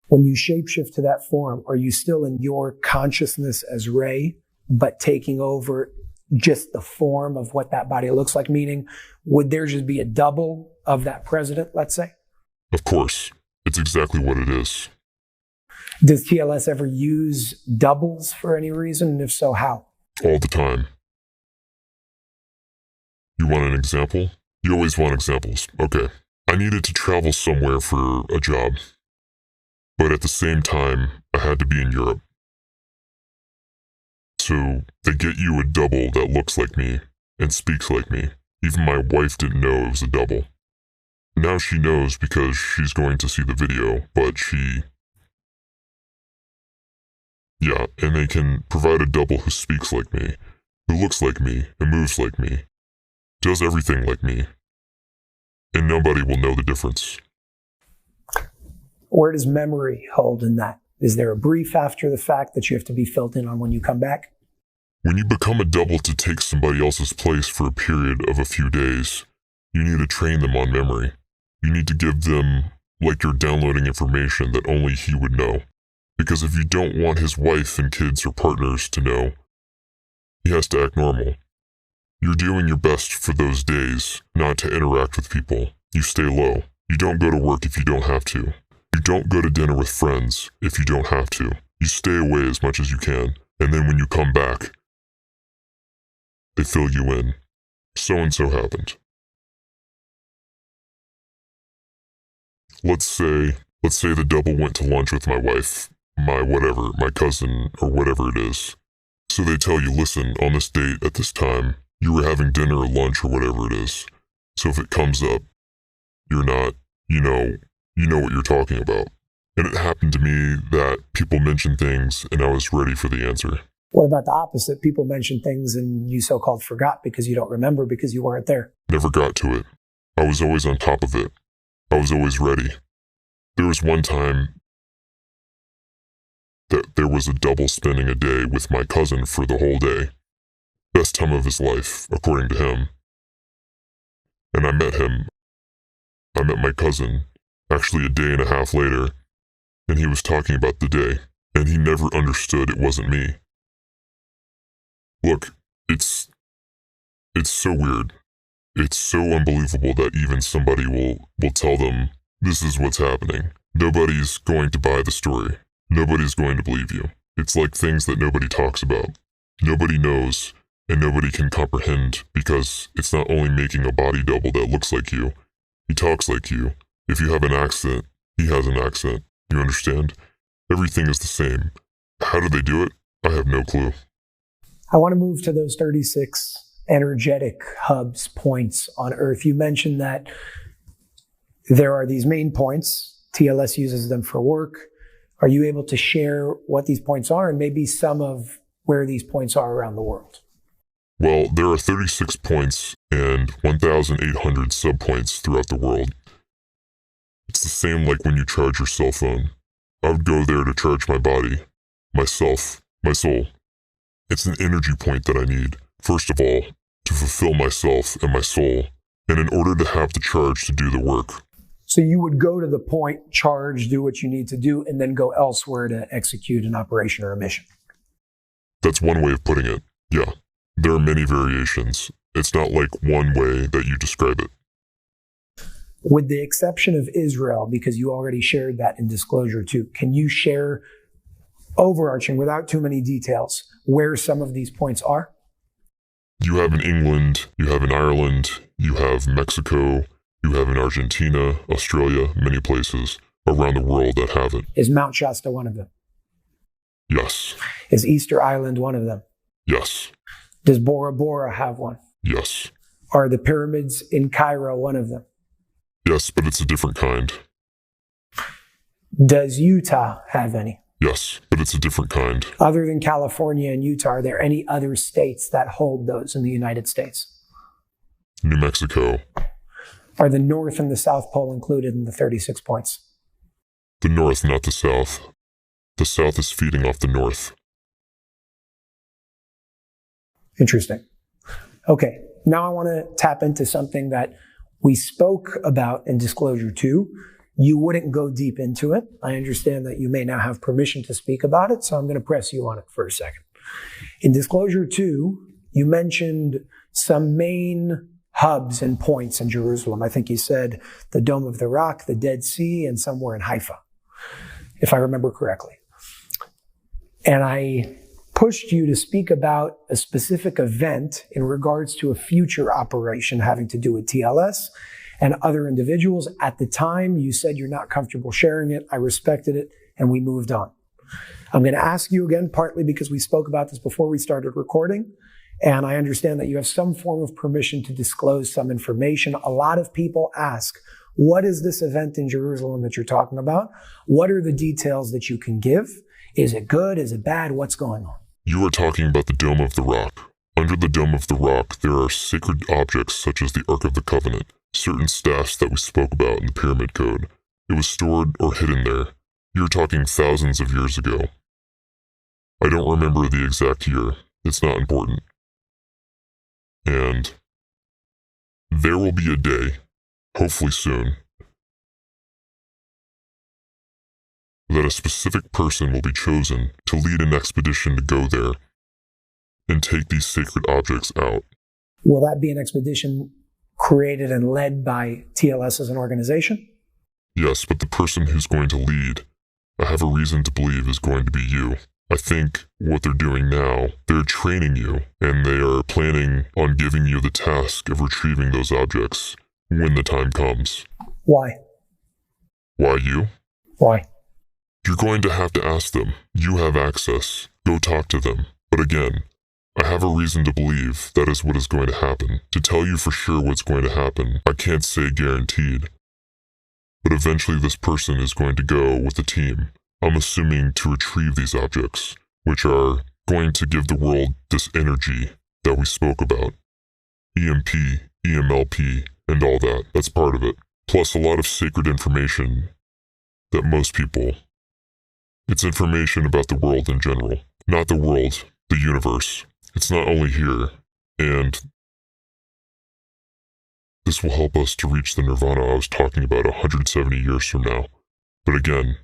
When you shapeshift to that form, are you still in your consciousness as Ray, but taking over just the form of what that body looks like? Meaning, would there just be a double of that president, let's say? Of course. It's exactly what it is. Does TLS ever use doubles for any reason? And if so, how? All the time. You want an example? You always want examples. Okay. I needed to travel somewhere for a job. But at the same time, I had to be in Europe. So they get you a double that looks like me and speaks like me. Even my wife didn't know it was a double. Now she knows because she's going to see the video, but yeah, and they can provide a double who speaks like me, who looks like me, and moves like me, does everything like me, and nobody will know the difference. Where does memory hold in that? Is there a brief after the fact that you have to be filled in on when you come back? When you become a double to take somebody else's place for a period of a few days, you need to train them on memory. You need to give them, like you're downloading information that only he would know. Because if you don't want his wife and kids or partners to know, He has to act normal. You're doing your best for those days not to interact with people. You stay low. You don't go to work if you don't have to. You don't go to dinner with friends if you don't have to. You stay away as much as you can. And then when you come back, they fill you in. So-and-so happened. Let's say the double went to lunch with my wife, my cousin, or whatever it is. So they tell you, listen, on this date at this time, you were having dinner or lunch or whatever it is. So if it comes up, you're not, you know what you're talking about. And it happened to me that people mentioned things and I was ready for the answer. What about the opposite? People mention things and you so-called forgot because you don't remember because you weren't there. Never got to it. I was always on top of it. I was always ready. There was one time that there was a double spending a day with my cousin for the whole day. Best time of his life, according to him. And I met him. I met my cousin, actually a day and a half later, and he was talking about the day, and he never understood it wasn't me. Look, it's so weird. It's so unbelievable that even somebody will tell them, this is what's happening. Nobody's going to buy the story. Nobody's going to believe you. It's like things that nobody talks about. Nobody knows, and nobody can comprehend, because it's not only making a body double that looks like you, he talks like you. If you have an accent, he has an accent. You understand? Everything is the same. How do they do it? I have no clue. I want to move to those 36 energetic hubs, points on Earth. You mentioned that there are these main points. TLS uses them for work. Are you able to share what these points are and maybe some of where these points are around the world? Well, there are 36 points and 1,800 subpoints throughout the world. It's the same like when you charge your cell phone. I would go there to charge my body, myself, my soul. It's an energy point that I need, first of all, to fulfill myself and my soul, and in order to have the charge to do the work. So you would go to the point, charge, do what you need to do, and then go elsewhere to execute an operation or a mission. That's one way of putting it, yeah. There are many variations. It's not like one way that you describe it. With the exception of Israel, because you already shared that in Disclosure 2, can you share, overarching, without too many details, where some of these points are? You have in England, you have in Ireland, you have Mexico, you have in Argentina, Australia, many places around the world that have it. Is Mount Shasta one of them? Yes. Is Easter Island one of them? Yes. Does Bora Bora have one? Yes. Are the pyramids in Cairo one of them? Yes, but it's a different kind. Does Utah have any? Yes, but it's a different kind. Other than California and Utah, are there any other states that hold those in the United States? New Mexico. Are the North and the South Pole included in the 36 points? The North, not the South. The South is feeding off the North. Interesting. Okay, now I want to tap into something that we spoke about in Disclosure 2. You wouldn't go deep into it. I understand that you may now have permission to speak about it, so I'm going to press you on it for a second. In Disclosure 2, you mentioned some main hubs and points in Jerusalem. I think you said the Dome of the Rock, the Dead Sea, and somewhere in Haifa, if I remember correctly. And I pushed you to speak about a specific event in regards to a future operation having to do with TLS and other individuals. At the time, you said you're not comfortable sharing it. I respected it, and we moved on. I'm going to ask you again, partly because we spoke about this before we started recording, and I understand that you have some form of permission to disclose some information. A lot of people ask, what is this event in Jerusalem that you're talking about? What are the details that you can give? Is it good? Is it bad? What's going on? You are talking about the Dome of the Rock. Under the Dome of the Rock, there are sacred objects such as the Ark of the Covenant, certain staffs that we spoke about in the Pyramid Code. It was stored or hidden there. You're talking thousands of years ago. I don't remember the exact year. It's not important. And there will be a day, hopefully soon, that a specific person will be chosen to lead an expedition to go there and take these sacred objects out. Will that be an expedition created and led by TLS as an organization? Yes, but the person who's going to lead, I have a reason to believe, is going to be you. I think what they're doing now, they're training you, and they are planning on giving you the task of retrieving those objects when the time comes. Why? Why you? Why? You're going to have to ask them. You have access. Go talk to them. But again, I have a reason to believe that is what is going to happen. To tell you for sure what's going to happen, I can't say guaranteed. But eventually this person is going to go with the team. I'm assuming to retrieve these objects, which are going to give the world this energy that we spoke about. EMP, EMLP, and all that. That's part of it. Plus a lot of sacred information that most people... It's information about the world in general. Not the world, the universe. It's not only here. And this will help us to reach the nirvana I was talking about 170 years from now. But again,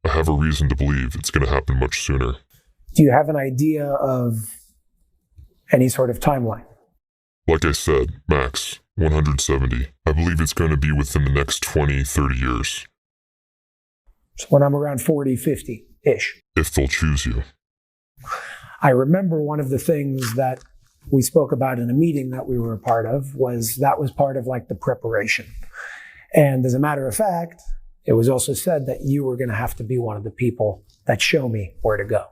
I have a reason to believe it's going to happen much sooner. Do you have an idea of any sort of timeline? Like I said, max 170. I believe it's going to be within the next 20, 30 years. So when I'm around 40, 50-ish. If they'll choose you. I remember one of the things that we spoke about in a meeting that we were a part of was part of like the preparation. And as a matter of fact, it was also said that you were going to have to be one of the people that show me where to go.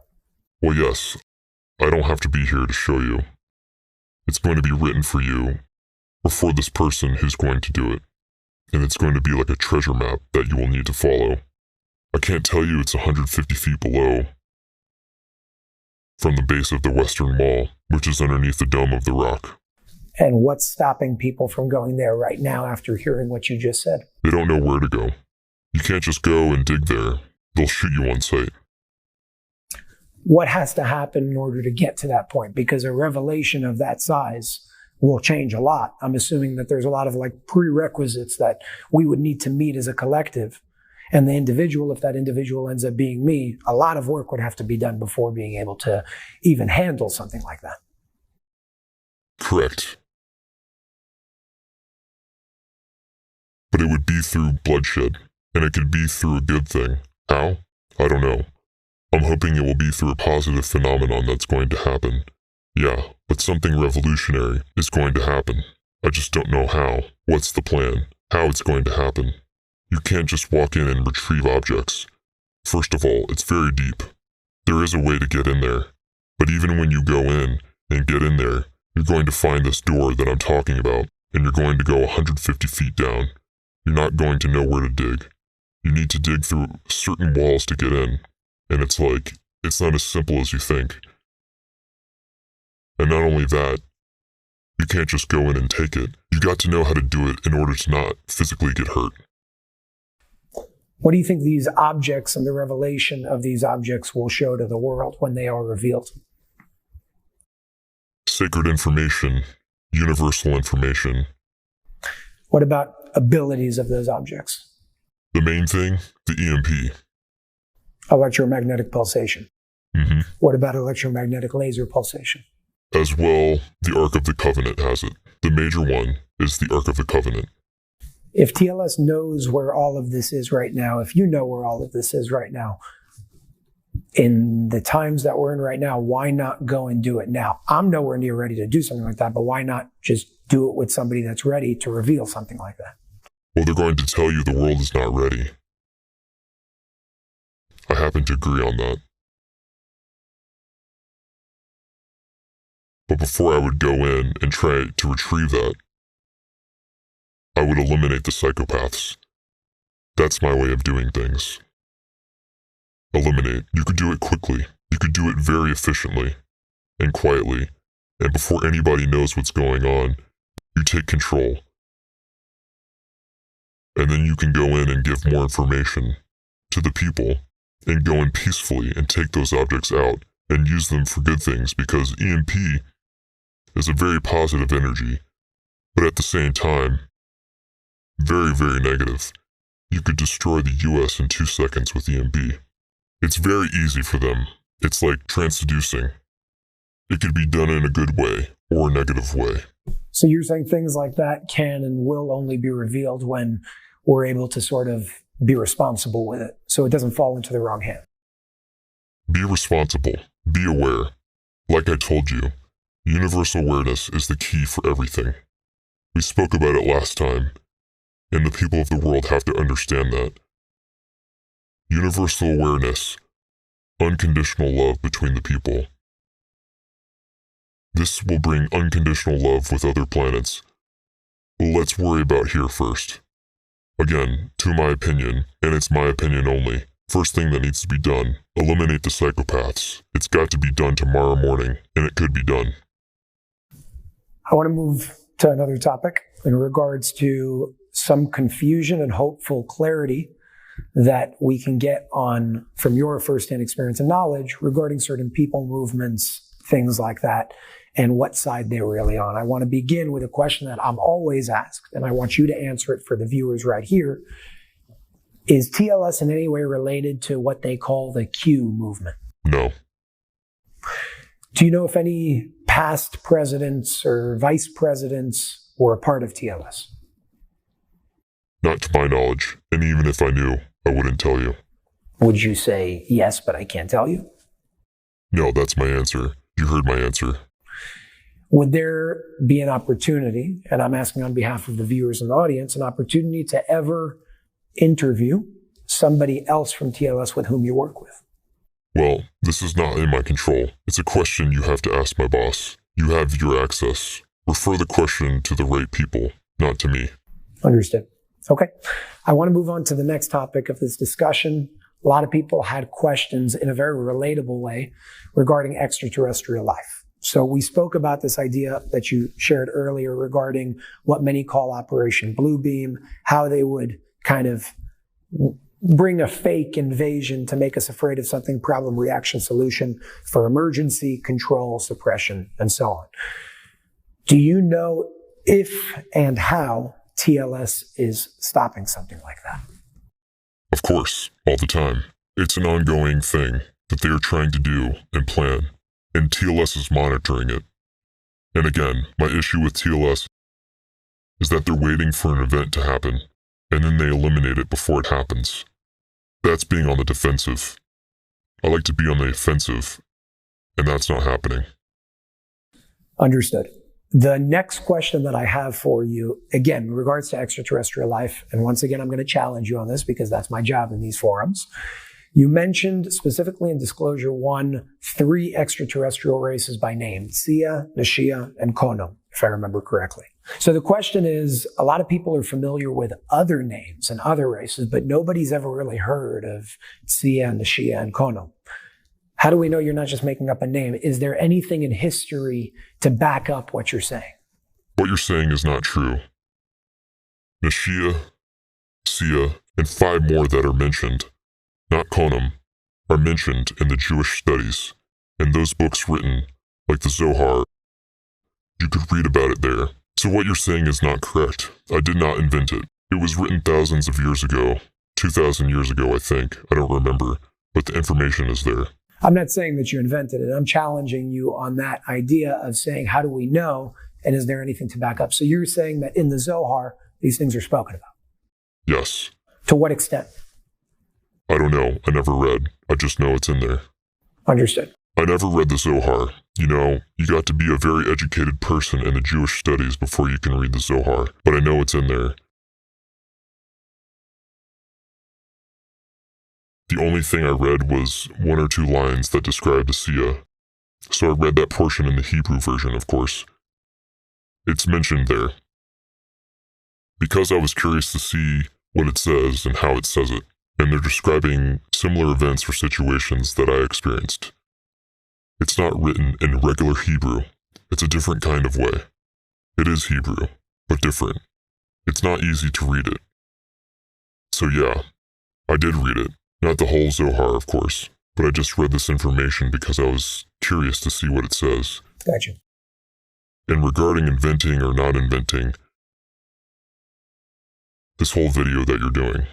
Well, yes. I don't have to be here to show you. It's going to be written for you, or for this person who's going to do it. And it's going to be like a treasure map that you will need to follow. I can't tell you it's 150 feet below from the base of the Western Wall, which is underneath the dome of the rock. And what's stopping people from going there right now after hearing what you just said? They don't know where to go. You can't just go and dig there. They'll shoot you on sight. What has to happen in order to get to that point? Because a revelation of that size will change a lot. I'm assuming that there's a lot of like prerequisites that we would need to meet as a collective. And the individual, if that individual ends up being me, a lot of work would have to be done before being able to even handle something like that. Correct. But it would be through bloodshed, and it could be through a good thing. How? I don't know. I'm hoping it will be through a positive phenomenon that's going to happen. Yeah, but something revolutionary is going to happen. I just don't know how. What's the plan? How it's going to happen. You can't just walk in and retrieve objects. First of all, it's very deep. There is a way to get in there. But even when you go in and get in there, you're going to find this door that I'm talking about, and you're going to go 150 feet down. You're not going to know where to dig. You need to dig through certain walls to get in. And it's not as simple as you think. And not only that, you can't just go in and take it. You got to know how to do it in order to not physically get hurt. What do you think these objects and the revelation of these objects will show to the world when they are revealed? Sacred information, universal information. What about abilities of those objects? The main thing, the EMP. Electromagnetic pulsation. Mm-hmm. What about electromagnetic laser pulsation? As well, the Ark of the Covenant has it. The major one is the Ark of the Covenant. If TLS knows where all of this is right now, if you know where all of this is right now, in the times that we're in right now, why not go and do it now? I'm nowhere near ready to do something like that, but why not just do it with somebody that's ready to reveal something like that? Well, they're going to tell you the world is not ready. I happen to agree on that. But before I would go in and try to retrieve that, I would eliminate the psychopaths. That's my way of doing things. Eliminate. You could do it quickly. You could do it very efficiently and quietly. And before anybody knows what's going on, you take control. And then you can go in and give more information to the people and go in peacefully and take those objects out and use them for good things, because EMP is a very positive energy, but at the same time, very, very negative. You could destroy the US in 2 seconds with EMP. It's very easy for them. It's like transducing. It could be done in a good way or a negative way. So you're saying things like that can and will only be revealed when we're able to sort of be responsible with it, so it doesn't fall into the wrong hand. Be responsible. Be aware. Like I told you, universal awareness is the key for everything. We spoke about it last time, and the people of the world have to understand that. Universal awareness, unconditional love between the people. This will bring unconditional love with other planets. But let's worry about here first. Again, to my opinion, and it's my opinion only, first thing that needs to be done, eliminate the psychopaths. It's got to be done tomorrow morning, and it could be done. I want to move to another topic in regards to some confusion and hopeful clarity that we can get on from your firsthand experience and knowledge regarding certain people, movements, things like that, and what side they're really on. I want to begin with a question that I'm always asked, and I want you to answer it for the viewers right here. Is TLS in any way related to what they call the Q movement? No. Do you know if any past presidents or vice presidents were a part of TLS? Not to my knowledge, and even if I knew, I wouldn't tell you. Would you say yes, but I can't tell you? No, that's my answer. You heard my answer. Would there be an opportunity, and I'm asking on behalf of the viewers and the audience, an opportunity to ever interview somebody else from TLS with whom you work with? Well, this is not in my control. It's a question you have to ask my boss. You have your access. Refer the question to the right people, not to me. Understood. Okay. I want to move on to the next topic of this discussion. A lot of people had questions in a very relatable way regarding extraterrestrial life. So we spoke about this idea that you shared earlier regarding what many call Operation Bluebeam, how they would kind of bring a fake invasion to make us afraid of something, problem, reaction, solution for emergency, control, suppression, and so on. Do you know if and how TLS is stopping something like that? Of course, all the time. It's an ongoing thing that they are trying to do and plan, and TLS is monitoring it. And again, my issue with TLS is that they're waiting for an event to happen, and then they eliminate it before it happens. That's being on the defensive. I like to be on the offensive, and that's not happening. Understood. The next question that I have for you, again, in regards to extraterrestrial life, and once again, I'm going to challenge you on this because that's my job in these forums. You mentioned specifically in Disclosure 1, 3 extraterrestrial races by name, Sia, Nashia, and Kono, if I remember correctly. So the question is, a lot of people are familiar with other names and other races, but nobody's ever really heard of Sia, Nashia, and Kono. How do we know you're not just making up a name? Is there anything in history to back up what you're saying? What you're saying is not true. Nashia, Sia, and 5 more that are mentioned, not Konam, are mentioned in the Jewish studies, and those books written, like the Zohar. You could read about it there. So what you're saying is not correct. I did not invent it. It was written thousands of years ago, 2,000 years ago, I think. I don't remember, but the information is there. I'm not saying that you invented it. I'm challenging you on that idea of saying, how do we know? And is there anything to back up? So you're saying that in the Zohar, these things are spoken about. Yes. To what extent? I don't know. I never read. I just know it's in there. Understood. I never read the Zohar. You know, you got to be a very educated person in the Jewish studies before you can read the Zohar, but I know it's in there. The only thing I read was 1 or 2 lines that described the Sia. So I read that portion in the Hebrew version, of course. It's mentioned there. Because I was curious to see what it says and how it says it, and they're describing similar events or situations that I experienced. It's not written in regular Hebrew. It's a different kind of way. It is Hebrew, but different. It's not easy to read it. So yeah, I did read it. Not the whole Zohar, of course, but I just read this information because I was curious to see what it says. Gotcha. And regarding inventing or not inventing, this whole video that you're doing,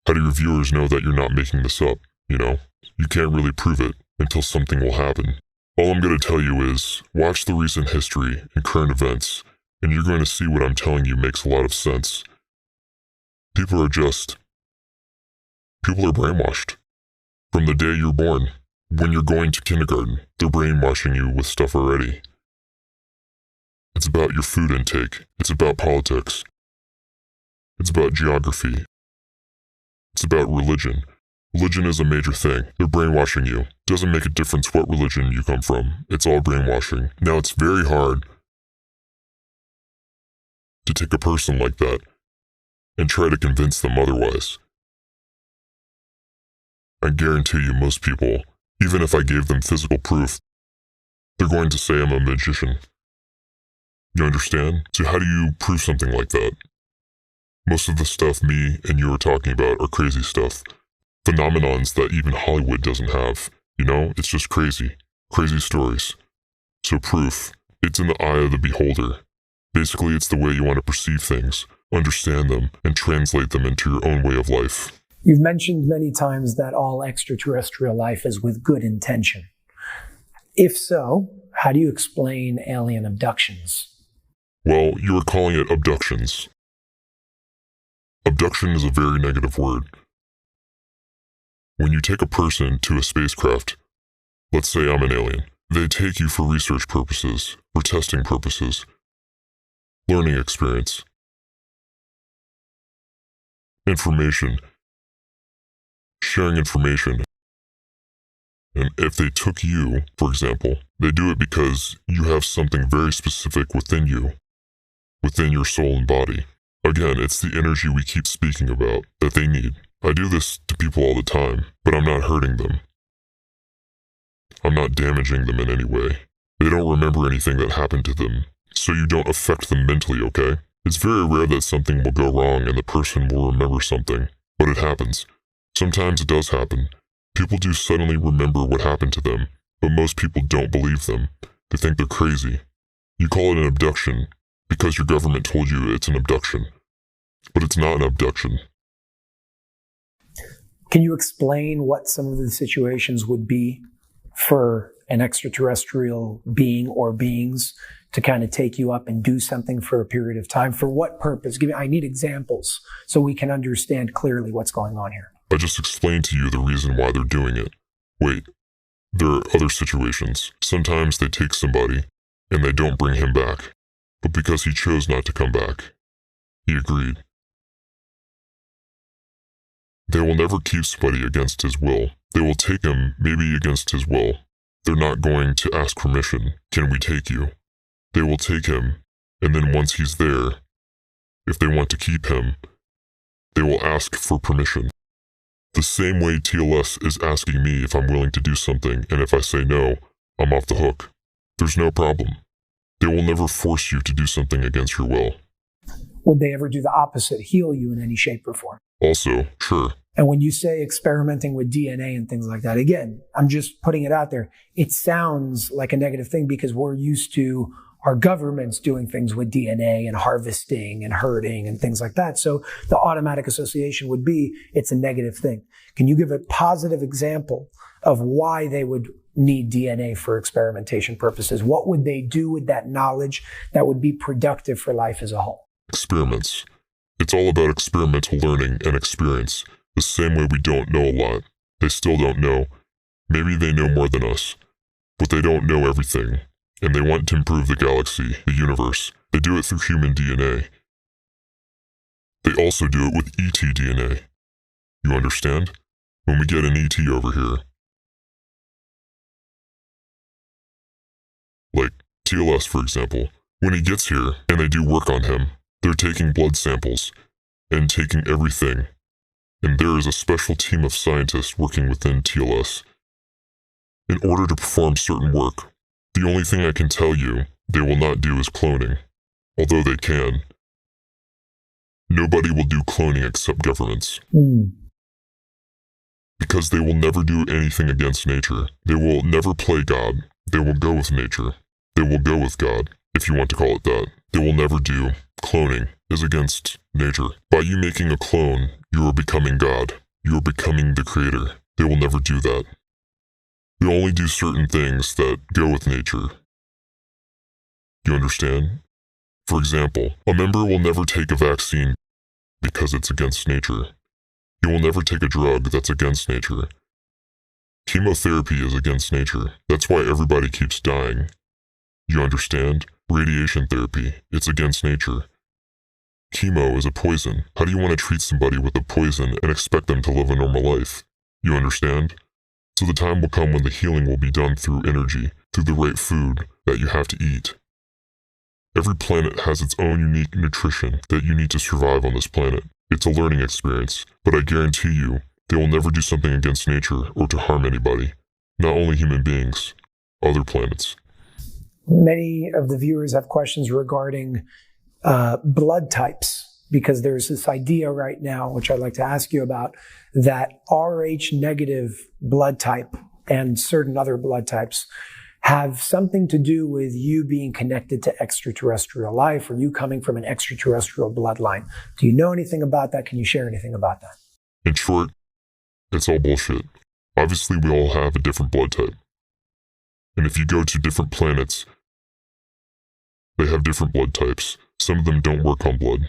how do your viewers know that you're not making this up, you know? You can't really prove it until something will happen. All I'm going to tell you is, watch the recent history and current events, and you're going to see what I'm telling you makes a lot of sense. People are brainwashed. From the day you're born, when you're going to kindergarten, they're brainwashing you with stuff already. It's about your food intake. It's about politics. It's about geography. It's about religion. Religion is a major thing. They're brainwashing you. Doesn't make a difference what religion you come from. It's all brainwashing. Now, it's very hard to take a person like that and try to convince them otherwise. I guarantee you most people, even if I gave them physical proof, they're going to say I'm a magician. You understand? So how do you prove something like that? Most of the stuff me and you are talking about are crazy stuff. Phenomenons that even Hollywood doesn't have. You know, it's just crazy. Crazy stories. So proof, it's in the eye of the beholder. Basically, it's the way you want to perceive things, understand them, and translate them into your own way of life. You've mentioned many times that all extraterrestrial life is with good intention. If so, how do you explain alien abductions? Well, you are calling it abductions. Abduction is a very negative word. When you take a person to a spacecraft, let's say I'm an alien, they take you for research purposes, for testing purposes, learning experience, information, sharing information. And if they took you, for example, they do it because you have something very specific within you, within your soul and body. Again, it's the energy we keep speaking about that they need. I do this to people all the time, but I'm not hurting them. I'm not damaging them in any way. They don't remember anything that happened to them, so you don't affect them mentally, okay? It's very rare that something will go wrong and the person will remember something, but it happens. Sometimes it does happen. People do suddenly remember what happened to them, but most people don't believe them. They think they're crazy. You call it an abduction because your government told you it's an abduction, but it's not an abduction. Can you explain what some of the situations would be for an extraterrestrial being or beings to kind of take you up and do something for a period of time? For what purpose? I need examples so we can understand clearly what's going on here. I just explained to you the reason why they're doing it. Wait, there are other situations. Sometimes they take somebody and they don't bring him back, but because he chose not to come back, he agreed. They will never keep somebody against his will. They will take him, maybe against his will. They're not going to ask permission. Can we take you? They will take him, and then once he's there, if they want to keep him, they will ask for permission. The same way TLS is asking me if I'm willing to do something, and if I say no, I'm off the hook. There's no problem. They will never force you to do something against your will. Would they ever do the opposite, heal you in any shape or form? Also, sure. And when you say experimenting with DNA and things like that, again, I'm just putting it out there. It sounds like a negative thing because we're used to our governments doing things with DNA and harvesting and herding and things like that. So the automatic association would be it's a negative thing. Can you give a positive example of why they would need DNA for experimentation purposes? What would they do with that knowledge that would be productive for life as a whole? Experiments. It's all about experimental learning and experience. The same way we don't know a lot. They still don't know. Maybe they know more than us, but they don't know everything. And they want to improve the galaxy, the universe. They do it through human DNA. They also do it with ET DNA. You understand? When we get an ET over here, like TLS for example, when he gets here and they do work on him, they're taking blood samples and taking everything. And there is a special team of scientists working within TLS in order to perform certain work. The only thing I can tell you they will not do is cloning, although they can. Nobody will do cloning except governments. Because they will never do anything against nature. They will never play God. They will go with nature. They will go with God, if you want to call it that. They will never do cloning is against nature. By you making a clone, you are becoming God. You are becoming the creator. They will never do that. They only do certain things that go with nature. You understand? For example, a member will never take a vaccine because it's against nature. He will never take a drug that's against nature. Chemotherapy is against nature. That's why everybody keeps dying. You understand? Radiation therapy, it's against nature. Chemo is a poison. How do you want to treat somebody with a poison and expect them to live a normal life? You understand? So the time will come when the healing will be done through energy, through the right food that you have to eat. Every planet has its own unique nutrition that you need to survive on this planet. It's a learning experience, but I guarantee you, they will never do something against nature or to harm anybody. Not only human beings, other planets. Many of the viewers have questions regarding blood types, because there's this idea right now, which I'd like to ask you about, that Rh negative blood type and certain other blood types have something to do with you being connected to extraterrestrial life or you coming from an extraterrestrial bloodline. Do you know anything about that? Can you share anything about that? In short, it's all bullshit. Obviously, we all have a different blood type. And if you go to different planets, they have different blood types. Some of them don't work on blood.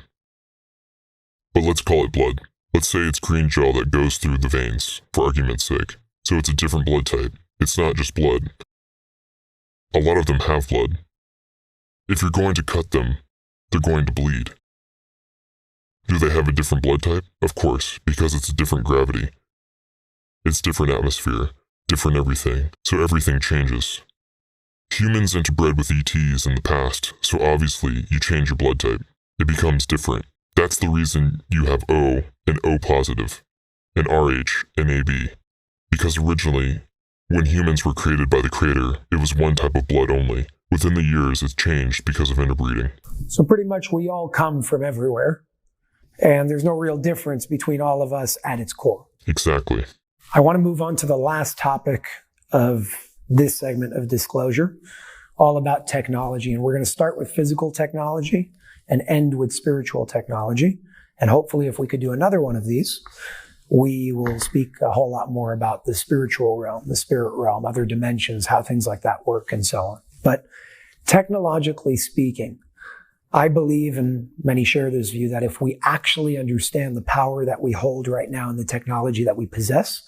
But let's call it blood. Let's say it's green gel that goes through the veins, for argument's sake. So it's a different blood type. It's not just blood. A lot of them have blood. If you're going to cut them, they're going to bleed. Do they have a different blood type? Of course, because it's a different gravity. It's different atmosphere, different everything, so everything changes. Humans interbred with ETs in the past, so obviously you change your blood type. It becomes different. That's the reason you have O and O positive, and RH and AB. Because originally, when humans were created by the Creator, it was one type of blood only. Within the years, it's changed because of interbreeding. So pretty much we all come from everywhere, and there's no real difference between all of us at its core. Exactly. I want to move on to the last topic of this segment of disclosure, all about technology. And we're going to start with physical technology and end with spiritual technology. And hopefully, if we could do another one of these, we will speak a whole lot more about the spiritual realm, the spirit realm, other dimensions, how things like that work, and so on. But technologically speaking, I believe, and many share this view, that if we actually understand the power that we hold right now in the technology that we possess,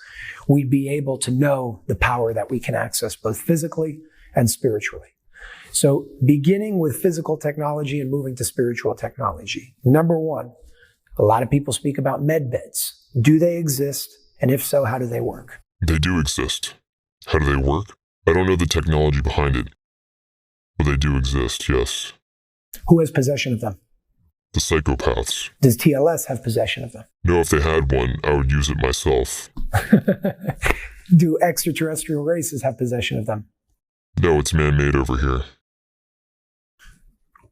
we'd be able to know the power that we can access both physically and spiritually. So beginning with physical technology and moving to spiritual technology. Number one, a lot of people speak about med beds. Do they exist? And if so, how do they work? They do exist. How do they work? I don't know the technology behind it, but they do exist, yes. Who has possession of them? The psychopaths. Does TLS have possession of them? No, if they had one, I would use it myself. Do extraterrestrial races have possession of them? No, it's man-made over here.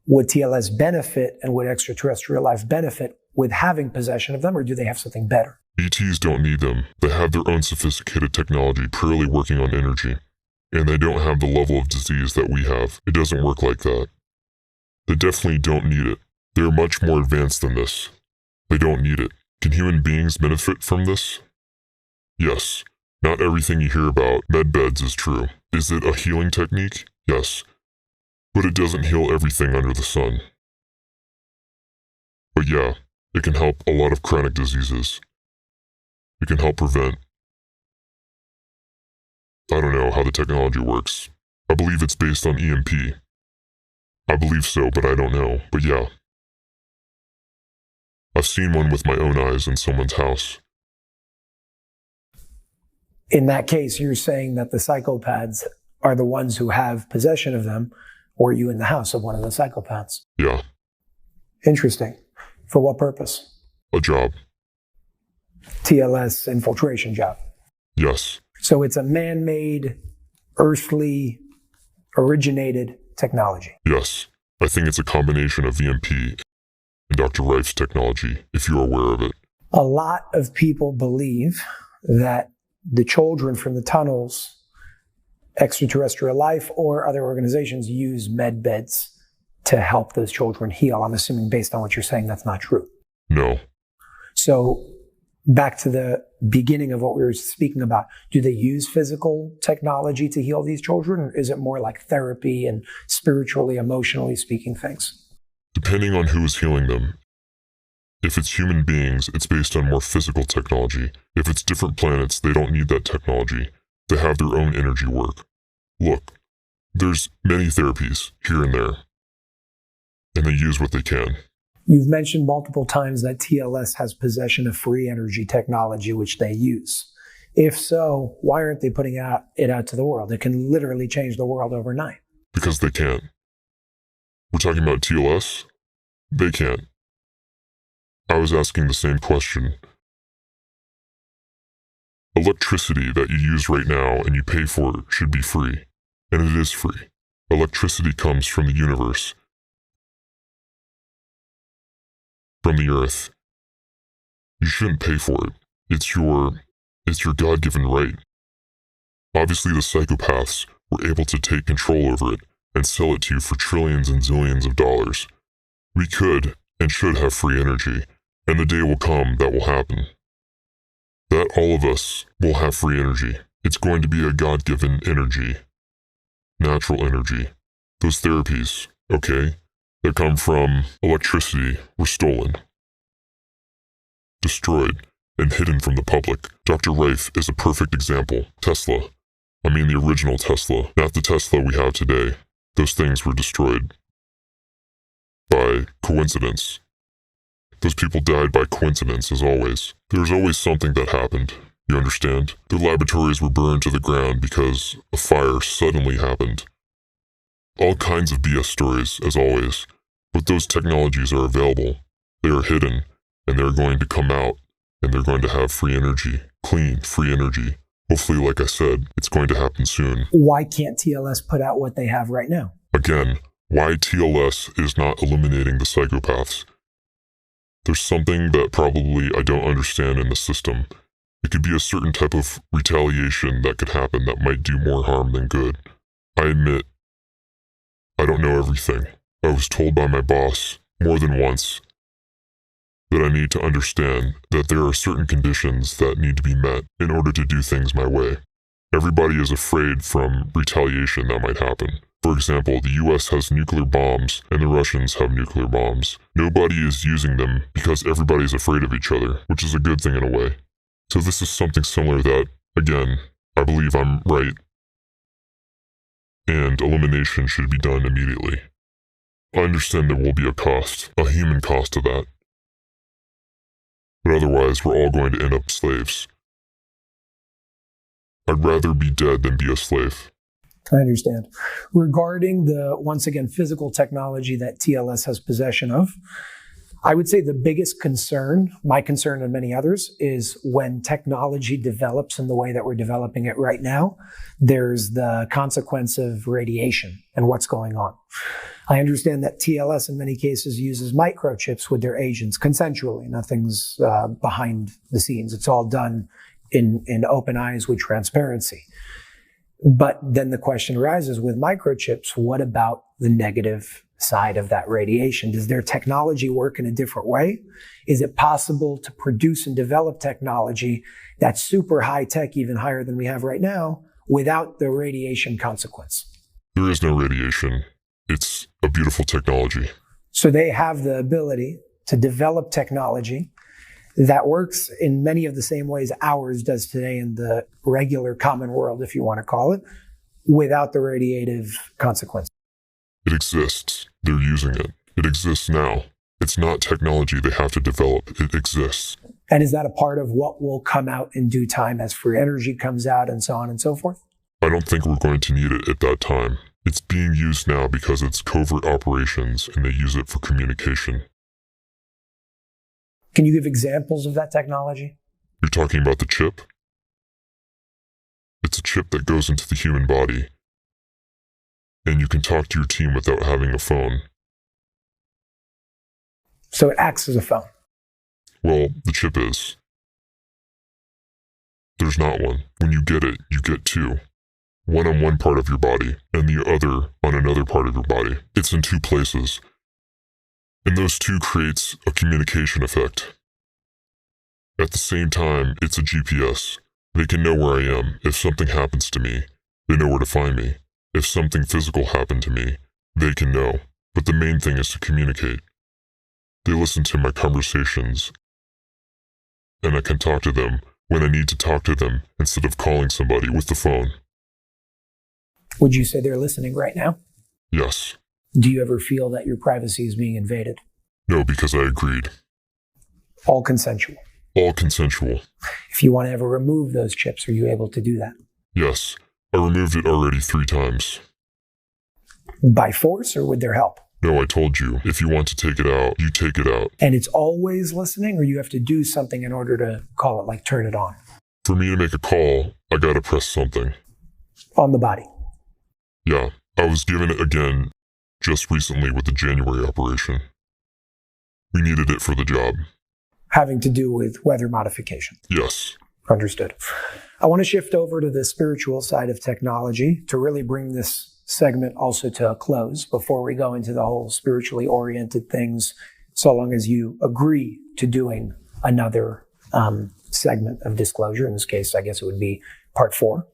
Would TLS benefit and would extraterrestrial life benefit with having possession of them, or do they have something better? ETs don't need them. They have their own sophisticated technology purely working on energy. And they don't have the level of disease that we have. It doesn't work like that. They definitely don't need it. They're much more advanced than this. They don't need it. Can human beings benefit from this? Yes. Not everything you hear about med beds is true. Is it a healing technique? Yes. But it doesn't heal everything under the sun. But yeah, it can help a lot of chronic diseases. It can help prevent. I don't know how the technology works. I believe it's based on EMP. I believe so, but I don't know. But yeah. I've seen one with my own eyes in someone's house. In that case, you're saying that the psychopaths are the ones who have possession of them. Were you in the house of one of the psychopaths? Yeah. Interesting. For what purpose? A job. TLS infiltration job. Yes. So it's a man-made, earthly, originated technology. Yes. I think it's a combination of EMP and Dr. Rife's technology, if you're aware of it. A lot of people believe that the children from the tunnels, extraterrestrial life, or other organizations use med beds to help those children heal. I'm assuming based on what you're saying, that's not true. No. So back to the beginning of what we were speaking about, do they use physical technology to heal these children? Or is it more like therapy and spiritually, emotionally speaking things? Depending on who is healing them. If it's human beings, it's based on more physical technology. If it's different planets, they don't need that technology. They have their own energy work. Look, there's many therapies here and there, and they use what they can. You've mentioned multiple times that TLS has possession of free energy technology, which they use. If so, why aren't they putting it out to the world? It can literally change the world overnight. Because they can't. We're talking about TLS? They can't. I was asking the same question. Electricity that you use right now and you pay for it should be free. And it is free. Electricity comes from the universe, from the earth. You shouldn't pay for it. It's your God-given right. Obviously, the psychopaths were able to take control over it and sell it to you for trillions and zillions of dollars. We could and should have free energy, and the day will come that will happen. That all of us will have free energy. It's going to be a God-given energy. Natural energy. Those therapies, okay, that come from electricity were stolen, destroyed, and hidden from the public. Dr. Reif is a perfect example. Tesla. I mean the original Tesla, not the Tesla we have today. Those things were destroyed by coincidence. Those people died by coincidence, as always. There's always something that happened. You understand? Their laboratories were burned to the ground because a fire suddenly happened. All kinds of BS stories, as always. But those technologies are available. They are hidden, and they're going to come out, and they're going to have free energy. Clean, free energy. Hopefully, like I said, it's going to happen soon. Why can't TLS put out what they have right now? Again, why TLS is not eliminating the psychopaths? There's something that probably I don't understand in the system. It could be a certain type of retaliation that could happen that might do more harm than good. I admit, I don't know everything. I was told by my boss, more than once, that I need to understand that there are certain conditions that need to be met in order to do things my way. Everybody is afraid from retaliation that might happen. For example, the US has nuclear bombs and the Russians have nuclear bombs. Nobody is using them because everybody's afraid of each other, which is a good thing in a way. So this is something similar that, again, I believe I'm right. And elimination should be done immediately. I understand there will be a cost, a human cost to that. But otherwise, we're all going to end up slaves. I'd rather be dead than be a slave. I understand. Regarding the, once again, physical technology that TLS has possession of, I would say the biggest concern, my concern and many others, is when technology develops in the way that we're developing it right now, there's the consequence of radiation and what's going on. I understand that TLS in many cases uses microchips with their agents consensually. Nothing's behind the scenes. It's all done in open eyes with transparency. But then the question arises with microchips, what about the negative side of that radiation? Does their technology work in a different way? Is it possible to produce and develop technology that's super high tech, even higher than we have right now, without the radiation consequence? There is no radiation. It's a beautiful technology. So they have the ability to develop technology that works in many of the same ways ours does today in the regular common world, if you want to call it, without the radiative consequence. It exists. They're using it. It exists now. It's not technology they have to develop. It exists. And is that a part of what will come out in due time as free energy comes out and so on and so forth? I don't think we're going to need it at that time. It's being used now because it's covert operations and they use it for communication. Can you give examples of that technology? You're talking about the chip? It's a chip that goes into the human body. And you can talk to your team without having a phone. So it acts as a phone. Well, the chip is. There's not one. When you get it, you get two. One on one part of your body, and the other on another part of your body. It's in two places. And those two creates a communication effect. At the same time, it's a GPS. They can know where I am. If something happens to me, they know where to find me. If something physical happened to me, they can know. But the main thing is to communicate. They listen to my conversations, and I can talk to them when I need to talk to them instead of calling somebody with the phone. Would you say they're listening right now? Yes. Do you ever feel that your privacy is being invaded? No, because I agreed. All consensual. All consensual. If you want to ever remove those chips, are you able to do that? Yes. I removed it already 3 times. By force or with their help? No, I told you, if you want to take it out, you take it out. And it's always listening, or you have to do something in order to call it, like turn it on? For me to make a call, I gotta press something. On the body? Yeah, I was given it again just recently with the January operation. We needed it for the job. Having to do with weather modification? Yes. Understood. I want to shift over to the spiritual side of technology to really bring this segment also to a close before we go into the whole spiritually oriented things, so long as you agree to doing another segment of disclosure. In this case, I guess it would be part 4.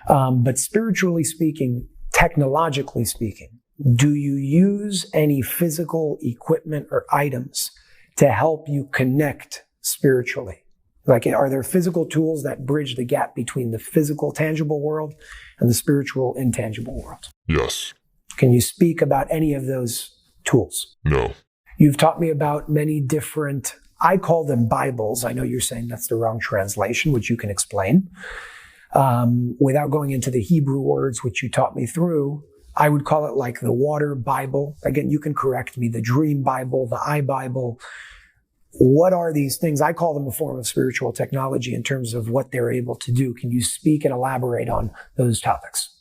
But spiritually speaking, technologically speaking, do you use any physical equipment or items to help you connect spiritually? Like, are there physical tools that bridge the gap between the physical, tangible world and the spiritual, intangible world? Yes. Can you speak about any of those tools? No. You've taught me about many different, I call them Bibles. I know you're saying that's the wrong translation, which you can explain. Without going into the Hebrew words, which you taught me through, I would call it like the water Bible. Again, you can correct me, the dream Bible, the I Bible. What are these things? I call them a form of spiritual technology in terms of what they're able to do. Can you speak and elaborate on those topics?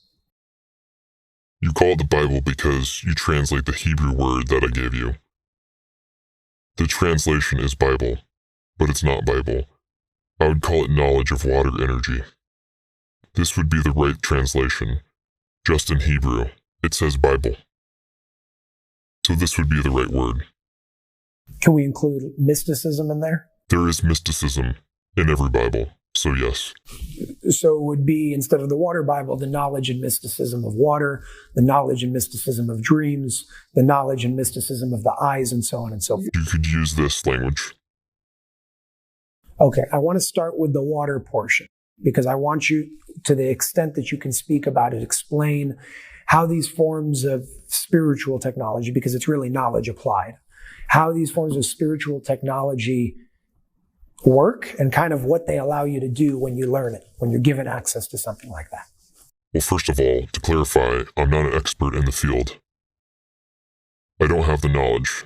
You call it the Bible because you translate the Hebrew word that I gave you. The translation is Bible, but it's not Bible. I would call it knowledge of water energy. This would be the right translation. Just in Hebrew, it says Bible. So this would be the right word. Can we include mysticism in there? There is mysticism in every Bible, so yes. So it would be, instead of the water Bible, the knowledge and mysticism of water, the knowledge and mysticism of dreams, the knowledge and mysticism of the eyes, and so on and so forth. You could use this language. Okay, I want to start with the water portion, because I want you, to the extent that you can speak about it, explain how these forms of spiritual technology, because it's really knowledge applied, how these forms of spiritual technology work and kind of what they allow you to do when you learn it, when you're given access to something like that. Well, first of all, to clarify, I'm not an expert in the field. I don't have the knowledge.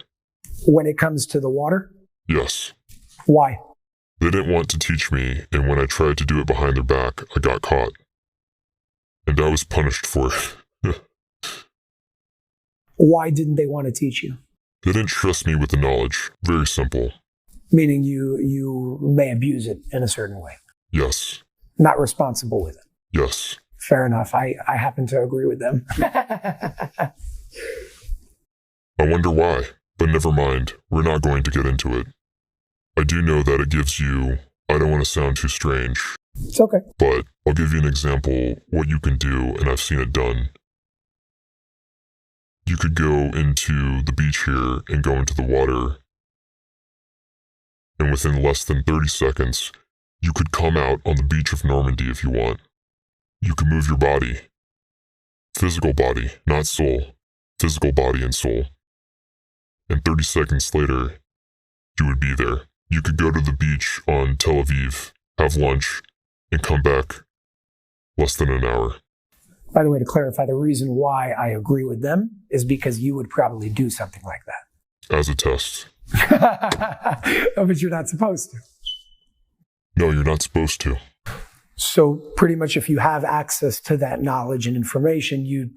When it comes to the water? Yes. Why? They didn't want to teach me, and when I tried to do it behind their back, I got caught. And I was punished for it. Why didn't they want to teach you? They didn't trust me with the knowledge. Very simple. Meaning you may abuse it in a certain way. Yes. Not responsible with it. Yes. Fair enough. I happen to agree with them. I wonder why, but never mind. We're not going to get into it. I do know that it gives you, I don't want to sound too strange. It's okay. But I'll give you an example what you can do, and I've seen it done. You could go into the beach here and go into the water, and within less than 30 seconds, you could come out on the beach of Normandy if you want. You can move your body. Physical body, not soul. Physical body and soul. And 30 seconds later, you would be there. You could go to the beach on Tel Aviv, have lunch, and come back less than an hour. By the way, to clarify, the reason why I agree with them is because you would probably do something like that. As a test. But you're not supposed to. No, you're not supposed to. So pretty much if you have access to that knowledge and information,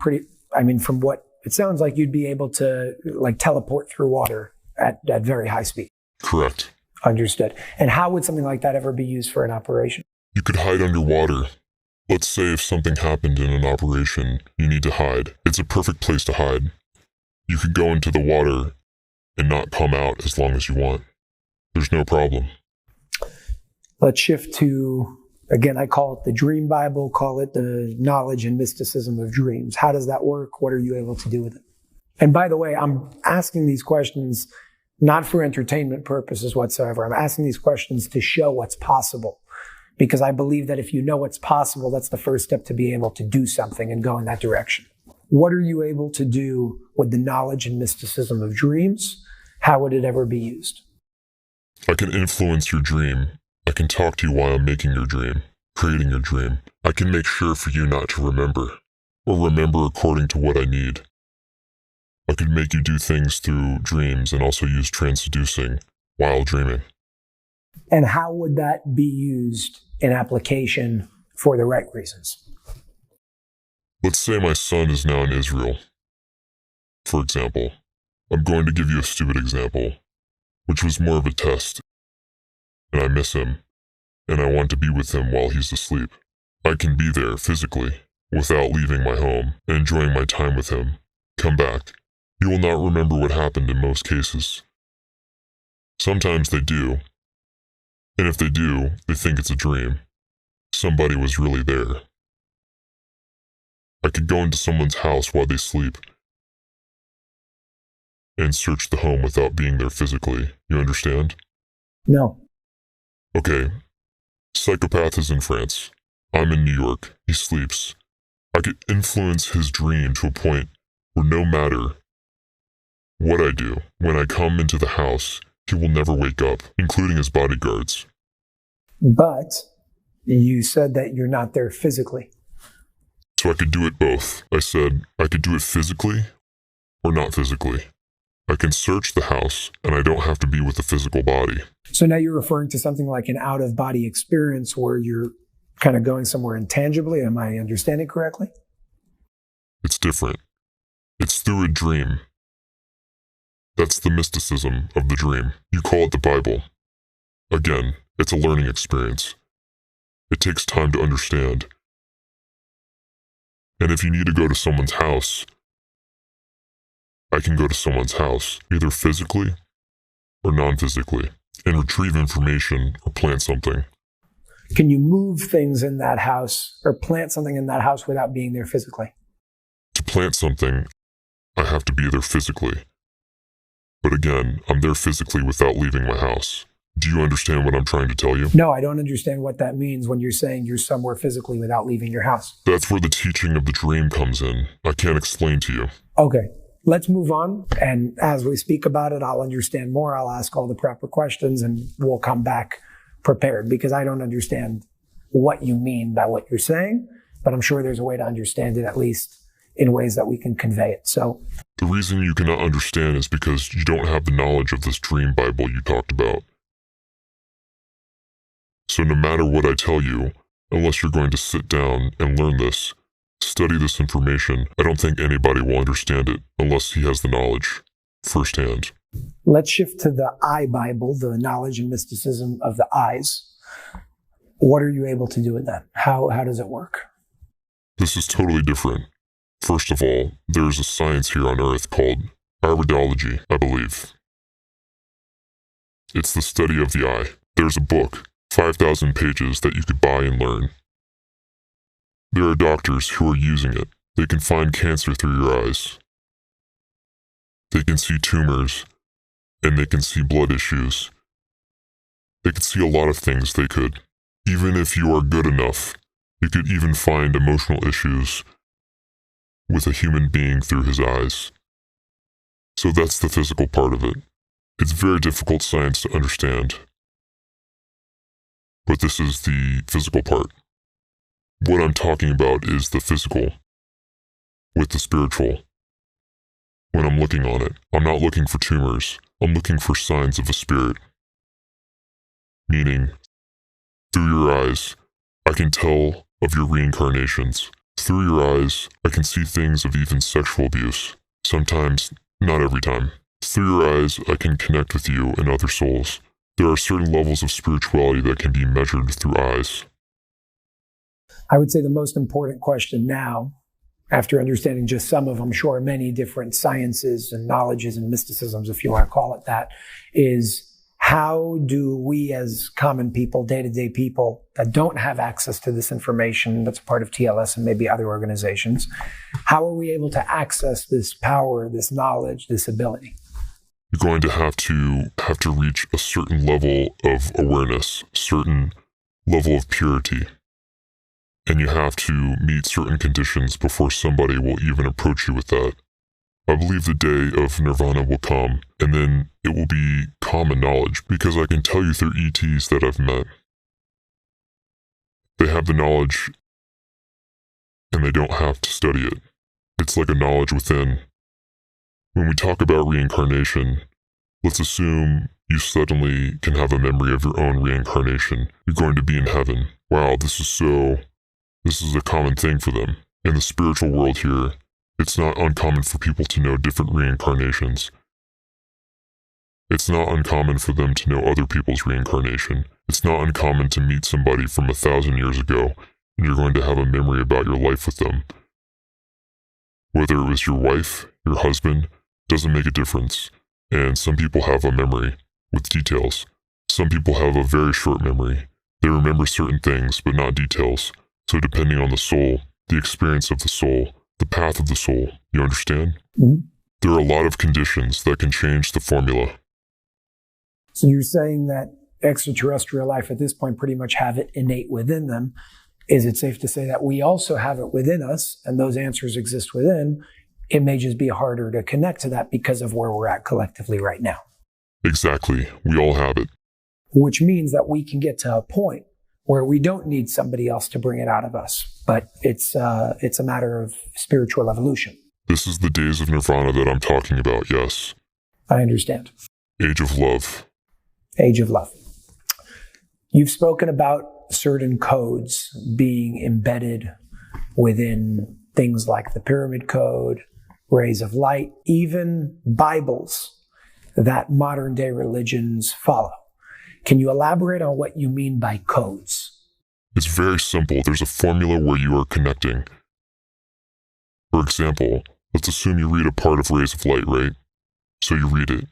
from what it sounds like, you'd be able to like teleport through water at very high speed. Correct. Understood. And how would something like that ever be used for an operation? You could hide underwater. Let's say if something happened in an operation, you need to hide. It's a perfect place to hide. You could go into the water and not come out as long as you want. There's no problem. Let's shift to, again, I call it the Dream Bible, call it the knowledge and mysticism of dreams. How does that work? What are you able to do with it? And by the way, I'm asking these questions not for entertainment purposes whatsoever. I'm asking these questions to show what's possible. Because I believe that if you know what's possible, that's the first step to be able to do something and go in that direction. What are you able to do with the knowledge and mysticism of dreams? How would it ever be used? I can influence your dream. I can talk to you while I'm making your dream, creating your dream. I can make sure for you not to remember, or remember according to what I need. I could make you do things through dreams and also use trance-inducing while dreaming. And how would that be used in application for the right reasons? Let's say my son is now in Israel. For example, I'm going to give you a stupid example, which was more of a test, and I miss him, and I want to be with him while he's asleep. I can be there physically, without leaving my home, and enjoying my time with him. Come back. You will not remember what happened in most cases. Sometimes they do, and if they do, they think it's a dream. Somebody was really there. I could go into someone's house while they sleep and search the home without being there physically. You understand? No. Okay. Psychopath is in France. I'm in New York. He sleeps. I could influence his dream to a point where no matter what I do, when I come into the house, he will never wake up, including his bodyguards. But you said that you're not there physically. So I could do it both. I said I could do it physically or not physically. I can search the house and I don't have to be with the physical body. So now you're referring to something like an out-of-body experience where you're kind of going somewhere intangibly. Am I understanding correctly? It's different. It's through a dream. That's the mysticism of the dream. You call it the Bible. Again, it's a learning experience. It takes time to understand. And if you need to go to someone's house, I can go to someone's house, either physically or non-physically, and retrieve information or plant something. Can you move things in that house or plant something in that house without being there physically? To plant something, I have to be there physically. But again, I'm there physically without leaving my house. Do you understand what I'm trying to tell you? No, I don't understand what that means when you're saying you're somewhere physically without leaving your house. That's where the teaching of the dream comes in. I can't explain to you. Okay, let's move on. And as we speak about it, I'll understand more. I'll ask all the proper questions and we'll come back prepared because I don't understand what you mean by what you're saying, but I'm sure there's a way to understand it, at least in ways that we can convey it. So the reason you cannot understand is because you don't have the knowledge of this dream Bible you talked about. So no matter what I tell you, unless you're going to sit down and learn this, study this information, I don't think anybody will understand it unless he has the knowledge firsthand. Let's shift to the I Bible, the knowledge and mysticism of the eyes. What are you able to do with that? How does it work? This is totally different. First of all, there is a science here on Earth called iridology, I believe. It's the study of the eye. There's a book, 5,000 pages, that you could buy and learn. There are doctors who are using it. They can find cancer through your eyes. They can see tumors, and they can see blood issues. They could see a lot of things they could. Even if you are good enough, you could even find emotional issues with a human being through his eyes. So that's the physical part of it. It's very difficult science to understand. But this is the physical part. What I'm talking about is the physical with the spiritual. When I'm looking on it, I'm not looking for tumors. I'm looking for signs of a spirit. Meaning, through your eyes, I can tell of your reincarnations. Through your eyes, I can see things of even sexual abuse. Sometimes, not every time. Through your eyes, I can connect with you and other souls. There are certain levels of spirituality that can be measured through eyes. I would say the most important question now, after understanding just some of, I'm sure, many different sciences and knowledges and mysticisms, if you want to call it that, is How do we as common people, day-to-day people that don't have access to this information that's part of TLS and maybe other organizations, how are we able to access this power, this knowledge, this ability? You're going to have to reach a certain level of awareness, certain level of purity. And you have to meet certain conditions before somebody will even approach you with that. I believe the day of nirvana will come, and then it will be common knowledge, because I can tell you through ETs that I've met. They have the knowledge, and they don't have to study it. It's like a knowledge within. When we talk about reincarnation, let's assume you suddenly can have a memory of your own reincarnation. You're going to be in heaven. Wow, this is a common thing for them. In the spiritual world here, it's not uncommon for people to know different reincarnations. It's not uncommon for them to know other people's reincarnation. It's not uncommon to meet somebody from 1,000 years ago, and you're going to have a memory about your life with them. Whether it was your wife, your husband, doesn't make a difference. And some people have a memory with details. Some people have a very short memory. They remember certain things, but not details. So depending on the soul, the experience of the soul, the path of the soul, you understand? Mm-hmm. There are a lot of conditions that can change the formula. So you're saying that extraterrestrial life at this point pretty much have it innate within them. Is it safe to say that we also have it within us and those answers exist within? It may just be harder to connect to that because of where we're at collectively right now. Exactly. We all have it. Which means that we can get to a point where we don't need somebody else to bring it out of us, but it's a matter of spiritual evolution. This is the days of nirvana that I'm talking about, yes. I understand. Age of love. Age of love. You've spoken about certain codes being embedded within things like the pyramid code, rays of light, even Bibles that modern day religions follow. Can you elaborate on what you mean by codes? It's very simple. There's a formula where you are connecting. For example, let's assume you read a part of Rays of Light, right? So you read it.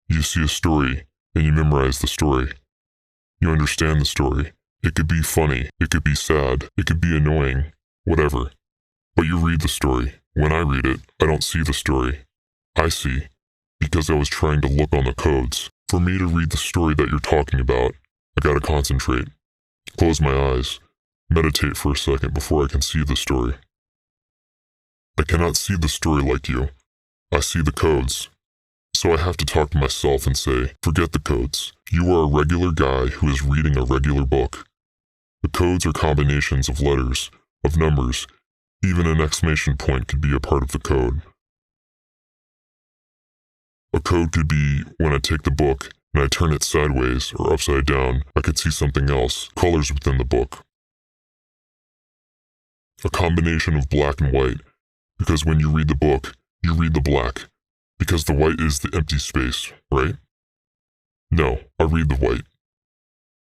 You see a story, and you memorize the story. You understand the story. It could be funny, it could be sad, it could be annoying, whatever. But you read the story. When I read it, I don't see the story. I see, because I was trying to look on the codes. For me to read the story that you're talking about, I gotta concentrate. Close my eyes. Meditate for a second before I can see the story. I cannot see the story like you. I see the codes. So I have to talk to myself and say, forget the codes. You are a regular guy who is reading a regular book. The codes are combinations of letters, of numbers. Even an exclamation point could be a part of the code. A code could be when I take the book and I turn it sideways or upside down, I could see something else, colors within the book. A combination of black and white, because when you read the book, you read the black, because the white is the empty space, right? No, I read the white.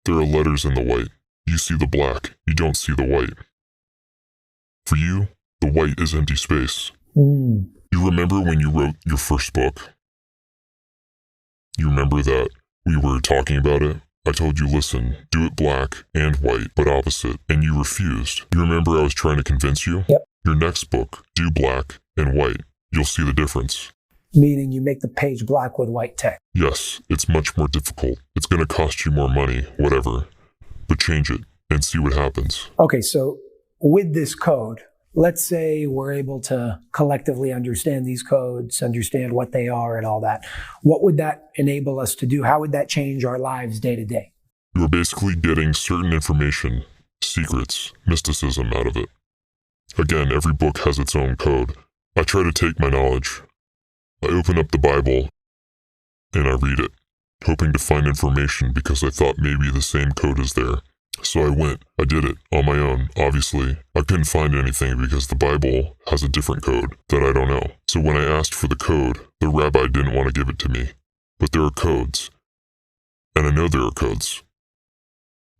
There are letters in the white. You see the black, you don't see the white. For you, the white is empty space. You remember when you wrote your first book? You remember that we were talking about it? I told you, listen, do it black and white, but opposite, and you refused. You remember I was trying to convince you? Yep. Your next book, do black and white. You'll see the difference. Meaning you make the page black with white text. Yes, it's much more difficult. It's going to cost you more money, whatever. But change it and see what happens. Okay, so with this code, let's say we're able to collectively understand these codes, understand what they are and all that. What would that enable us to do? How would that change our lives day to day? You're basically getting certain information, secrets, mysticism out of it. Again, every book has its own code. I try to take my knowledge. I open up the Bible and I read it, hoping to find information because I thought maybe the same code is there. So I did it on my own. Obviously, I couldn't find anything because the Bible has a different code that I don't know. So when I asked for the code, the rabbi didn't want to give it to me. But there are codes. And I know there are codes.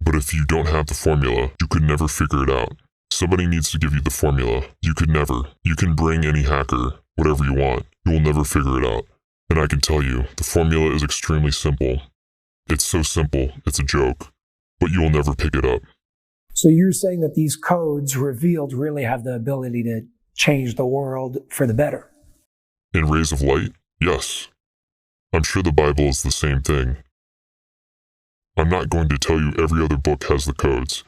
But if you don't have the formula, you could never figure it out. Somebody needs to give you the formula. You could never. You can bring any hacker, whatever you want. You will never figure it out. And I can tell you, the formula is extremely simple. It's so simple, it's a joke, but you will never pick it up. So you're saying that these codes revealed really have the ability to change the world for the better? In rays of light? Yes. I'm sure the Bible is the same thing. I'm not going to tell you every other book has the codes.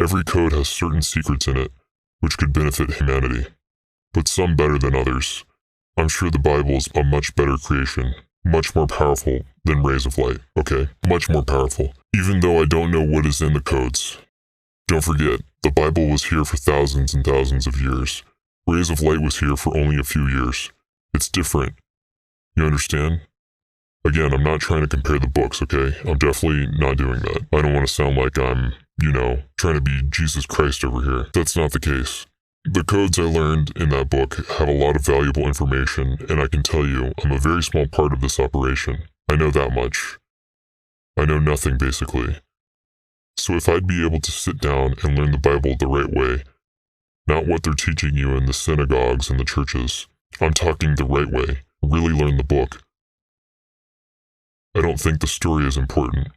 Every code has certain secrets in it, which could benefit humanity, but some better than others. I'm sure the Bible is a much better creation, much more powerful than rays of light, okay? Much more powerful, even though I don't know what is in the codes. Don't forget, the Bible was here for thousands and thousands of years. Rays of light was here for only a few years. It's different. You understand? Again, I'm not trying to compare the books, okay? I'm definitely not doing that. I don't want to sound like I'm, trying to be Jesus Christ over here. That's not the case. The codes I learned in that book have a lot of valuable information, and I can tell you, I'm a very small part of this operation. I know that much. I know nothing, basically. So if I'd be able to sit down and learn the Bible the right way, not what they're teaching you in the synagogues and the churches, I'm talking the right way, really learn the book, I don't think the story is important.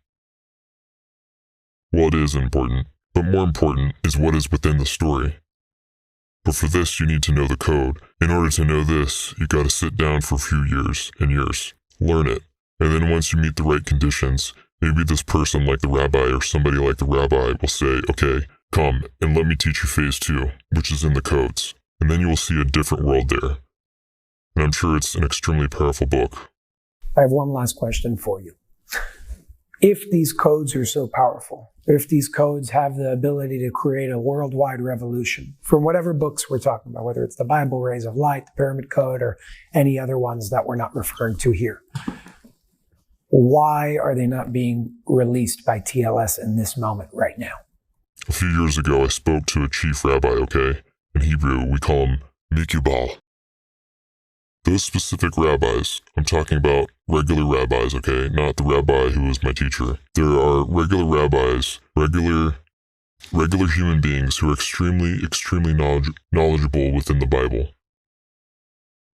Well, it is important, but more important is what is within the story. But for this, you need to know the code. In order to know this, you gotta sit down for a few years and years, learn it, and then once you meet the right conditions, maybe this person like the rabbi or somebody like the rabbi will say, okay, come and let me teach you phase 2, which is in the codes, and then you will see a different world there. And I'm sure it's an extremely powerful book. I have one last question for you. If these codes are so powerful, if these codes have the ability to create a worldwide revolution, from whatever books we're talking about, whether it's the Bible, Rays of Light, the Pyramid Code, or any other ones that we're not referring to here, why are they not being released by TLS in this moment right now? A few years ago, I spoke to a chief rabbi, okay? In Hebrew, we call him Mikubal. Those specific rabbis, I'm talking about regular rabbis, okay? Not the rabbi who was my teacher. There are regular rabbis, regular human beings who are extremely knowledgeable within the Bible.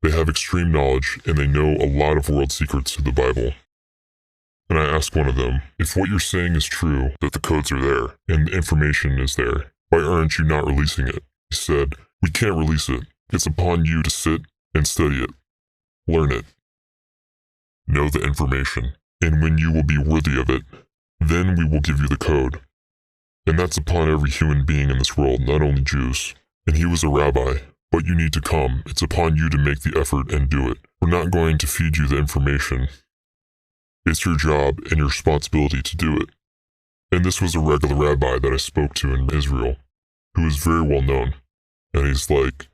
They have extreme knowledge, and they know a lot of world secrets through the Bible. And I asked one of them, if what you're saying is true, that the codes are there, and the information is there, why aren't you not releasing it? He said, we can't release it. It's upon you to sit and study it. Learn it. Know the information. And when you will be worthy of it, then we will give you the code. And that's upon every human being in this world, not only Jews. And he was a rabbi, but you need to come. It's upon you to make the effort and do it. We're not going to feed you the information. It's your job and your responsibility to do it. And this was a regular rabbi that I spoke to in Israel, who is very well known. And he's like,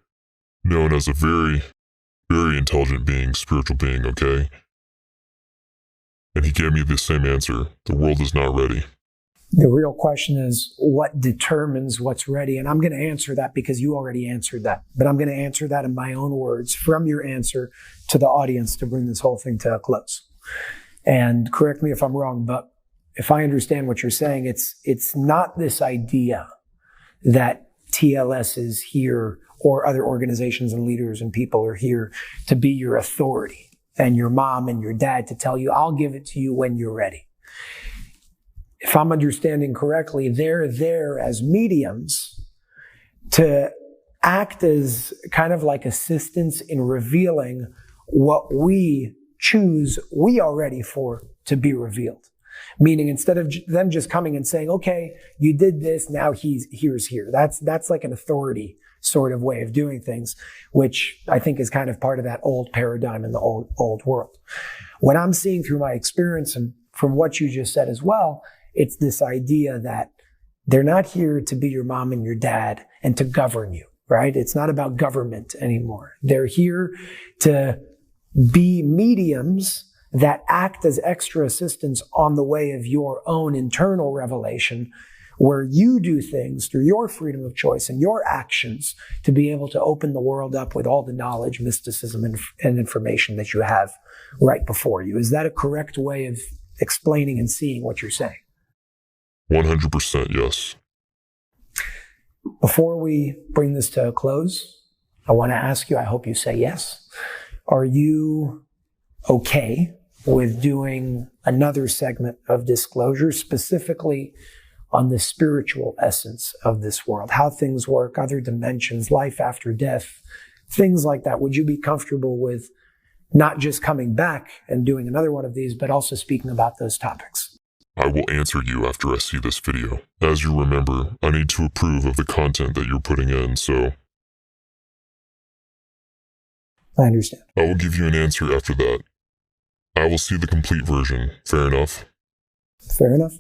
known as a very, very intelligent being, spiritual being, okay? And he gave me the same answer. The world is not ready. The real question is, what determines what's ready? And I'm going to answer that because you already answered that. But I'm going to answer that in my own words from your answer to the audience to bring this whole thing to a close. And correct me if I'm wrong, but if I understand what you're saying, it's not this idea that TLS is here or other organizations and leaders and people are here to be your authority and your mom and your dad to tell you, I'll give it to you when you're ready. If I'm understanding correctly, they're there as mediums to act as kind of like assistants in revealing what we choose we are ready for to be revealed. Meaning instead of them just coming and saying, okay, you did this, now here's here. That's like an authority sort of way of doing things, which I think is kind of part of that old paradigm in the old world. What I'm seeing through my experience and from what you just said as well, it's this idea that they're not here to be your mom and your dad and to govern you, right? It's not about government anymore. They're here to be mediums that act as extra assistants on the way of your own internal revelation, where you do things through your freedom of choice and your actions to be able to open the world up with all the knowledge, mysticism, and information that you have right before you. Is that a correct way of explaining and seeing what you're saying? 100% yes. Before we bring this to a close, I want to ask you, I hope you say yes. Are you okay with doing another segment of disclosure, specifically on the spiritual essence of this world, how things work, other dimensions, life after death, things like that. Would you be comfortable with not just coming back and doing another one of these, but also speaking about those topics? I will answer you after I see this video. As you remember, I need to approve of the content that you're putting in, so I understand. I will give you an answer after that. I will see the complete version. Fair enough? Fair enough.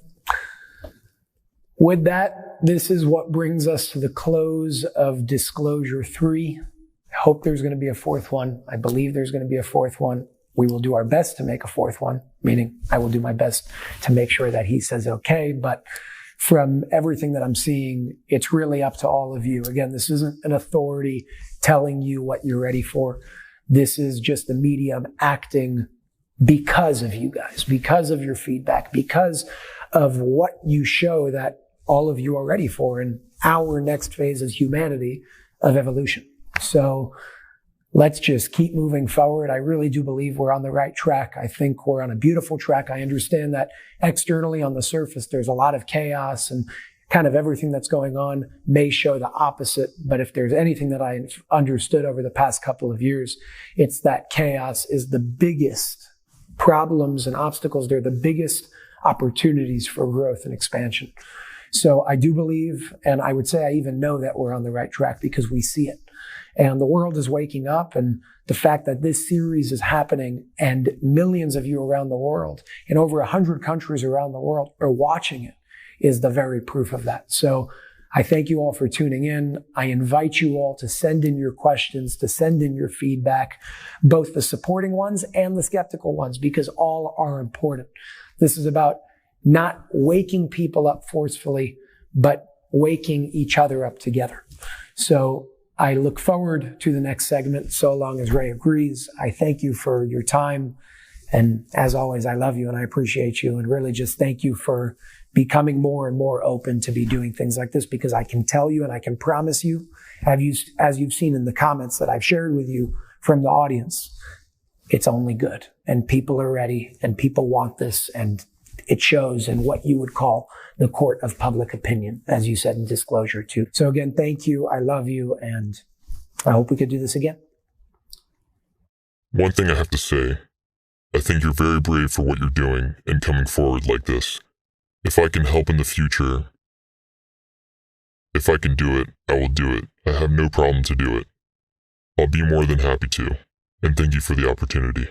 With that, this is what brings us to the close of Disclosure 3. I hope there's going to be a fourth one. I believe there's going to be a fourth one. We will do our best to make a fourth one, meaning I will do my best to make sure that he says okay. But from everything that I'm seeing, it's really up to all of you. Again, this isn't an authority telling you what you're ready for. This is just the medium acting because of you guys, because of your feedback, because of what you show that all of you are ready for in our next phase as humanity of evolution. So let's just keep moving forward. I really do believe we're on the right track. I think we're on a beautiful track. I understand that externally on the surface, there's a lot of chaos and kind of everything that's going on may show the opposite. But if there's anything that I've understood over the past couple of years, it's that chaos is the biggest problems and obstacles. They're the biggest opportunities for growth and expansion. So I do believe, and I would say I even know that we're on the right track because we see it. And the world is waking up, and the fact that this series is happening and millions of you around the world in over 100 countries around the world are watching it is the very proof of that. So I thank you all for tuning in. I invite you all to send in your questions, to send in your feedback, both the supporting ones and the skeptical ones, because all are important. This is about not waking people up forcefully, but waking each other up together. So I look forward to the next segment, so long as Ray agrees. I thank you for your time. And as always, I love you and I appreciate you. And really just thank you for becoming more and more open to be doing things like this, because I can tell you and I can promise you, as you've seen in the comments that I've shared with you from the audience, it's only good. And people are ready and people want this. And it shows in what you would call the court of public opinion, as you said in Disclosure 2. So again, thank you. I love you. And I hope we could do this again. One thing I have to say, I think you're very brave for what you're doing and coming forward like this. If I can help in the future, if I can do it, I will do it. I have no problem to do it. I'll be more than happy to. And thank you for the opportunity.